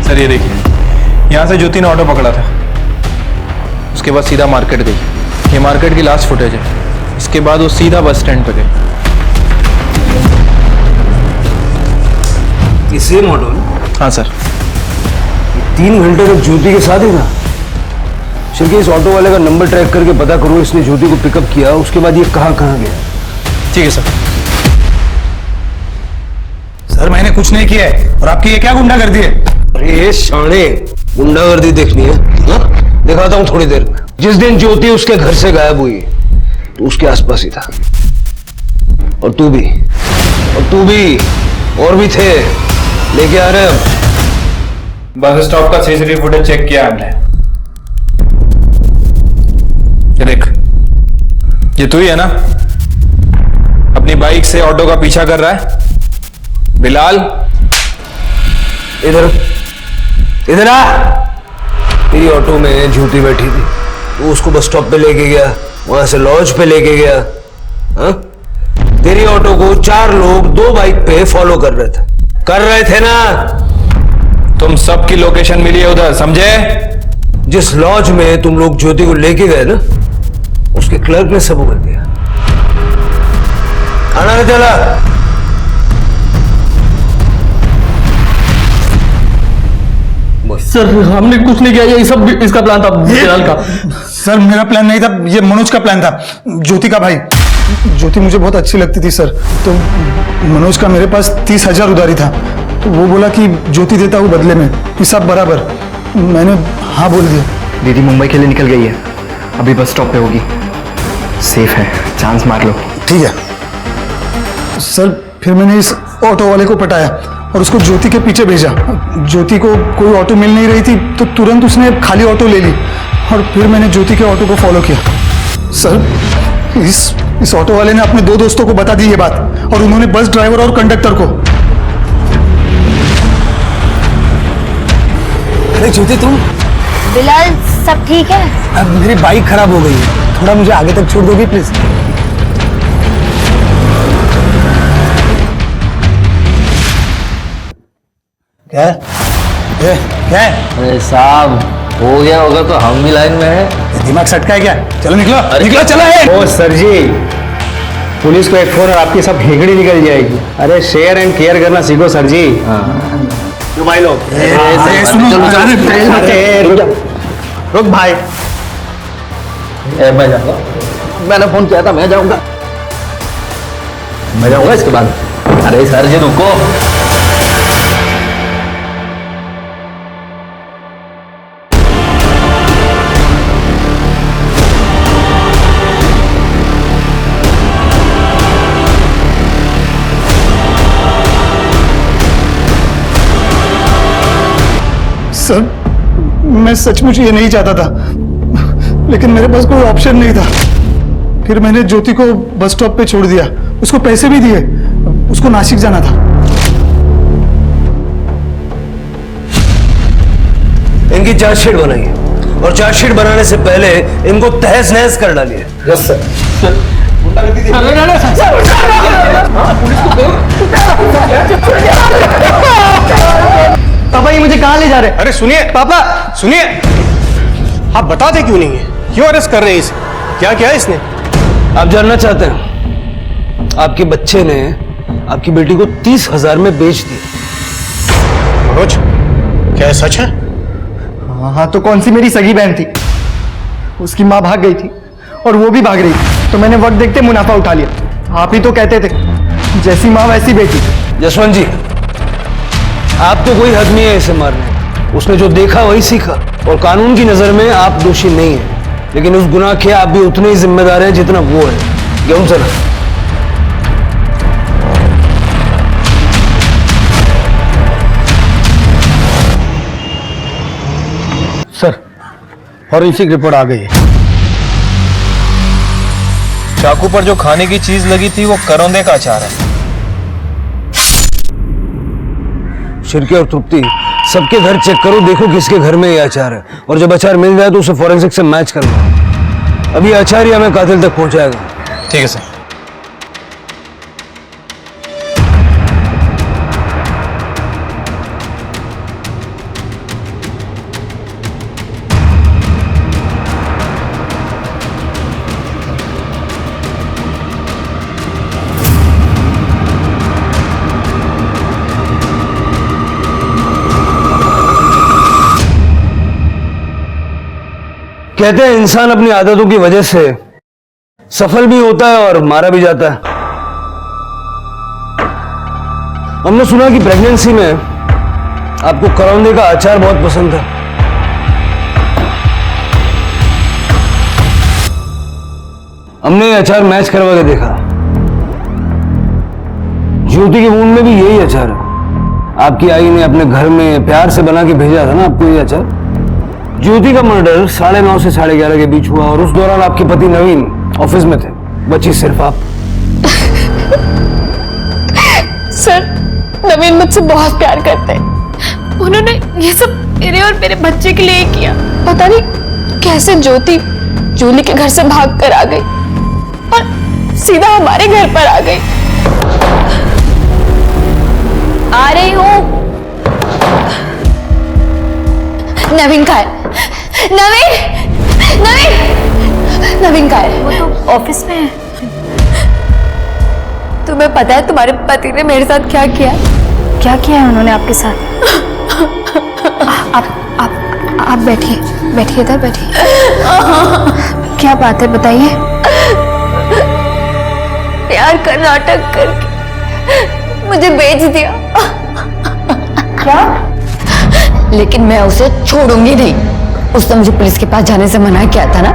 सर ये देखिए, यहाँ से ज्योति ने ऑटो पकड़ा था, उसके बाद सीधा मार्केट गई। ये मार्केट की लास्ट फुटेज है। इसके बाद वो सीधा बस स्टैंड पे गई। ये सेम ऑटो है? हाँ सर। 3 घंटे तक ज्योति के साथ ही था। शिर्के, इस ऑटो वाले का नंबर ट्रैक करके पता करो इसने ज्योति को पिकअप किया, उसके बाद ये कहाँ गया। ठीक है सर। सर मैंने कुछ नहीं किया है, और आपकी ये क्या गुंडागर्दी है? अरे शाणे, गुंडागर्दी देखनी है ना? दिखाता हूँ थोड़ी देर में। जिस दिन ज्योति उसके घर से गायब हुई तो उसके आसपास ही था, और तू भी और भी थे। लेके आ रहे हैं। बस स्टॉप का सीसीटीवी फुटेज चेक किया हमने। ये देख, ये तू ही है ना अपनी बाइक से ऑटो का पीछा कर रहा है? बिलाल, इधर आ। तेरी ऑटो में ज्योति बैठी थी, वो उसको बस स्टॉप पे लेके गया, वहां से लॉज पे लेके गया। हाँ? तेरी ऑटो को 4 लोग 2 बाइक पे फॉलो कर रहे थे ना? तुम सबकी लोकेशन मिली है उधर, समझे? जिस लॉज में तुम लोग ज्योति को लेके गए ना, उसके क्लर्क ने सब कर दिया। खाना नहीं चला। सर हमने कुछ नहीं किया, ये सब इसका प्लान था बिलाल का। सर मेरा प्लान नहीं था, ये मनोज का प्लान था, ज्योति का भाई। ज्योति मुझे बहुत अच्छी लगती थी सर, तो मनोज का मेरे पास 30,000 उधारी था, तो वो बोला कि ज्योति देता हूँ बदले में, हिसाब बराबर। मैंने हाँ बोल दिया। दीदी मुंबई के लिए निकल गई है, अभी बस स्टॉप पे होगी। सेफ है, चांस मार लो। ठीक है सर। फिर मैंने इस ऑटो वाले को पटाया और उसको ज्योति के पीछे भेजा। ज्योति को कोई ऑटो मिल नहीं रही थी, तो तुरंत उसने खाली ऑटो ले ली, और फिर मैंने ज्योति के ऑटो को फॉलो किया। सर इस ऑटो वाले ने अपने 2 दोस्तों को बता दी ये बात, और उन्होंने बस ड्राइवर और कंडक्टर को। अरे ज्योति, तुम? बिलाल, सब ठीक है? अब मेरी बाइक खराब हो गई है, थोड़ा मुझे आगे तक छोड़ दोगी प्लीज? क्या क्या है? अरे साहब, हो गया होगा तो हम भी लाइन में है। दिमाग सटका है क्या? चलो निकलो, निकलो, चलो है। ओ सर जी, पुलिस को एक फोन और आपकी सब हेगड़ी निकल जाएगी। अरे शेयर एंड केयर करना सीखो सर जी। क्यों भाई लोग? रुक भाई, मैं जाऊंगा। मैंने फोन किया था, मैं जाऊंगा इसके बाद। अरे सर जी रुको। सर मैं सचमुच ये नहीं चाहता था, लेकिन मेरे पास कोई ऑप्शन नहीं था। फिर मैंने ज्योति को बस स्टॉप पे छोड़ दिया, उसको पैसे भी दिए, उसको नासिक जाना था। इनकी चार्जशीट बनाइए और चार्जशीट बनाने से पहले इनको तहस नहस कर डालिए। Yes sir. पापा ये मुझे कहाँ ले जा रहे हैं? अरे सुनिए पापा सुनिए, आप बताते क्यों नहीं है? क्यों अरेस्ट कर रहे हैं इसे? क्या किया है इसने? आप जानना चाहते हैं? आपके बच्चे ने आपकी बेटी को 30,000 में बेच दिया। मनोज, क्या है सच है? हाँ तो कौन सी मेरी सगी बहन थी? उसकी माँ भाग गई थी और वो भी भाग रही थी, तो मैंने वक्त देखते मुनाफा उठा लिया। आप ही तो कहते थे जैसी माँ वैसी बेटी। जसवंत जी, आपको कोई हक नहीं है इसे मारने। उसने जो देखा वही सीखा और कानून की नजर में आप दोषी नहीं है, लेकिन उस गुनाह के आप भी उतने ही जिम्मेदार हैं जितना वो है। क्यों चला? सर, फॉरेंसिक रिपोर्ट आ गई है। चाकू पर जो खाने की चीज लगी थी वो करौंदे का अचार है। शिरके और तृप्ति, सबके घर चेक करो, देखो किसके घर में ये अचार है, और जब अचार मिल जाए तो उसे फॉरेंसिक से मैच कर लो। अभी अचार ही हमें कातिल तक पहुंचाएगा। ठीक है सर। कहते हैं इंसान अपनी आदतों की वजह से सफल भी होता है और मारा भी जाता है। हमने सुना कि प्रेगनेंसी में आपको करौंदे का अचार बहुत पसंद है। हमने ये अचार मैच करवा के देखा। ज्योति के मुंह में भी यही अचार है। आपकी आई ने अपने घर में प्यार से बना के भेजा था ना आपको ये अचार। ज्योति का मर्डर 9:30 से 11:30 के बीच हुआ और उस दौरान आपके पति नवीन ऑफिस में थे, बची सिर्फ आप। सर, नवीन मुझसे बहुत प्यार करते हैं। उन्होंने ये सब मेरे और मेरे बच्चे के लिए किया। पता नहीं कैसे ज्योति जूली के घर से भाग कर आ गई और सीधा हमारे घर पर आ गई। आ रही हूँ। नवीन का है। नवीन का है। वो तो ऑफिस में है। तुम्हें पता है तुम्हारे पति ने मेरे साथ क्या किया? क्या किया है उन्होंने आपके साथ? आप बैठिए इधर बैठिए। क्या बात है बताइए। प्यार का नाटक करके मुझे बेच दिया। क्या? लेकिन मैं उसे छोड़ूंगी नहीं। उसने मुझे पुलिस के पास जाने से मना किया था ना,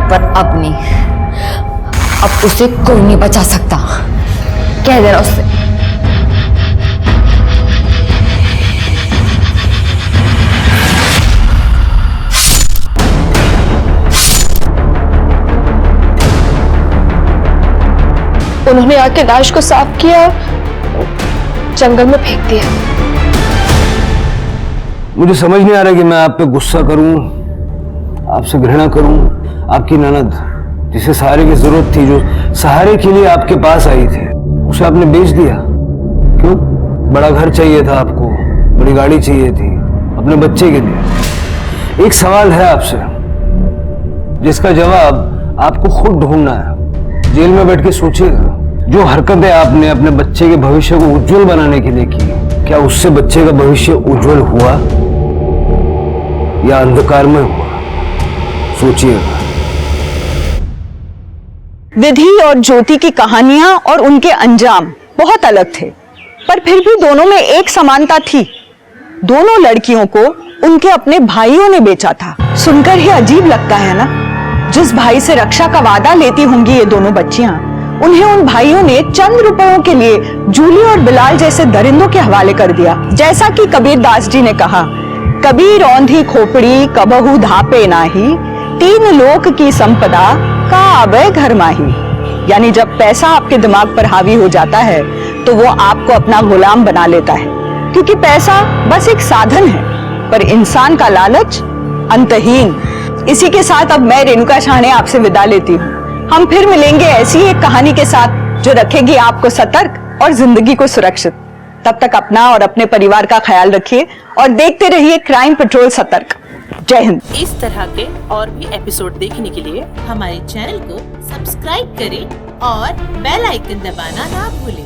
पर अब नहीं। अब उसे कोई नहीं बचा सकता। कह दे रहा उससे। उन्होंने आके लाश को साफ किया और जंगल में फेंक दिया। मुझे समझ नहीं आ रहा कि मैं आप पे गुस्सा करूं, आपसे घृणा करूं। आपकी ननद, जिसे सहारे की जरूरत थी, जो सहारे के लिए आपके पास आई थी, उसे आपने बेच दिया। क्यों? बड़ा घर चाहिए था आपको, बड़ी गाड़ी चाहिए थी अपने बच्चे के लिए। एक सवाल है आपसे जिसका जवाब आपको खुद ढूंढना है। जेल में बैठ के सोचिएगा, जो हरकतें आपने अपने बच्चे के भविष्य को उज्जवल बनाने के लिए की, क्या उससे बच्चे का भविष्य उज्जवल हुआ या अंधकार में हुआ? सोचिएगा। विधि और ज्योति की कहानियां और उनके अंजाम बहुत अलग थे, पर फिर भी दोनों में एक समानता थी। दोनों लड़कियों को उनके अपने भाइयों ने बेचा था। सुनकर ही अजीब लगता है ना। जिस भाई से रक्षा का वादा लेती होंगी ये दोनों बच्चियां, उन्हें उन भाइयों ने चंद रुपयों के लिए जूली और बिलाल जैसे दरिंदों के हवाले कर दिया। जैसा कि कबीर दास जी ने कहा, कबीर औंधी खोपड़ी कबहू धापे नाही, तीन लोक की संपदा का आवे घर माही। यानी जब पैसा आपके दिमाग पर हावी हो जाता है तो वो आपको अपना गुलाम बना लेता है, क्योंकि पैसा बस एक साधन है। पर इंसान का लालच अंतहीन। इसी के साथ अब मैं रेणुका शाहने आपसे विदा लेती हूँ। हम फिर मिलेंगे ऐसी एक कहानी के साथ जो रखेगी आपको सतर्क और जिंदगी को सुरक्षित। तब तक अपना और अपने परिवार का ख्याल रखिए और देखते रहिए क्राइम पेट्रोल सतर्क। जय हिंद। इस तरह के और भी एपिसोड देखने के लिए हमारे चैनल को सब्सक्राइब करें और बेल आइकन दबाना ना भूलें।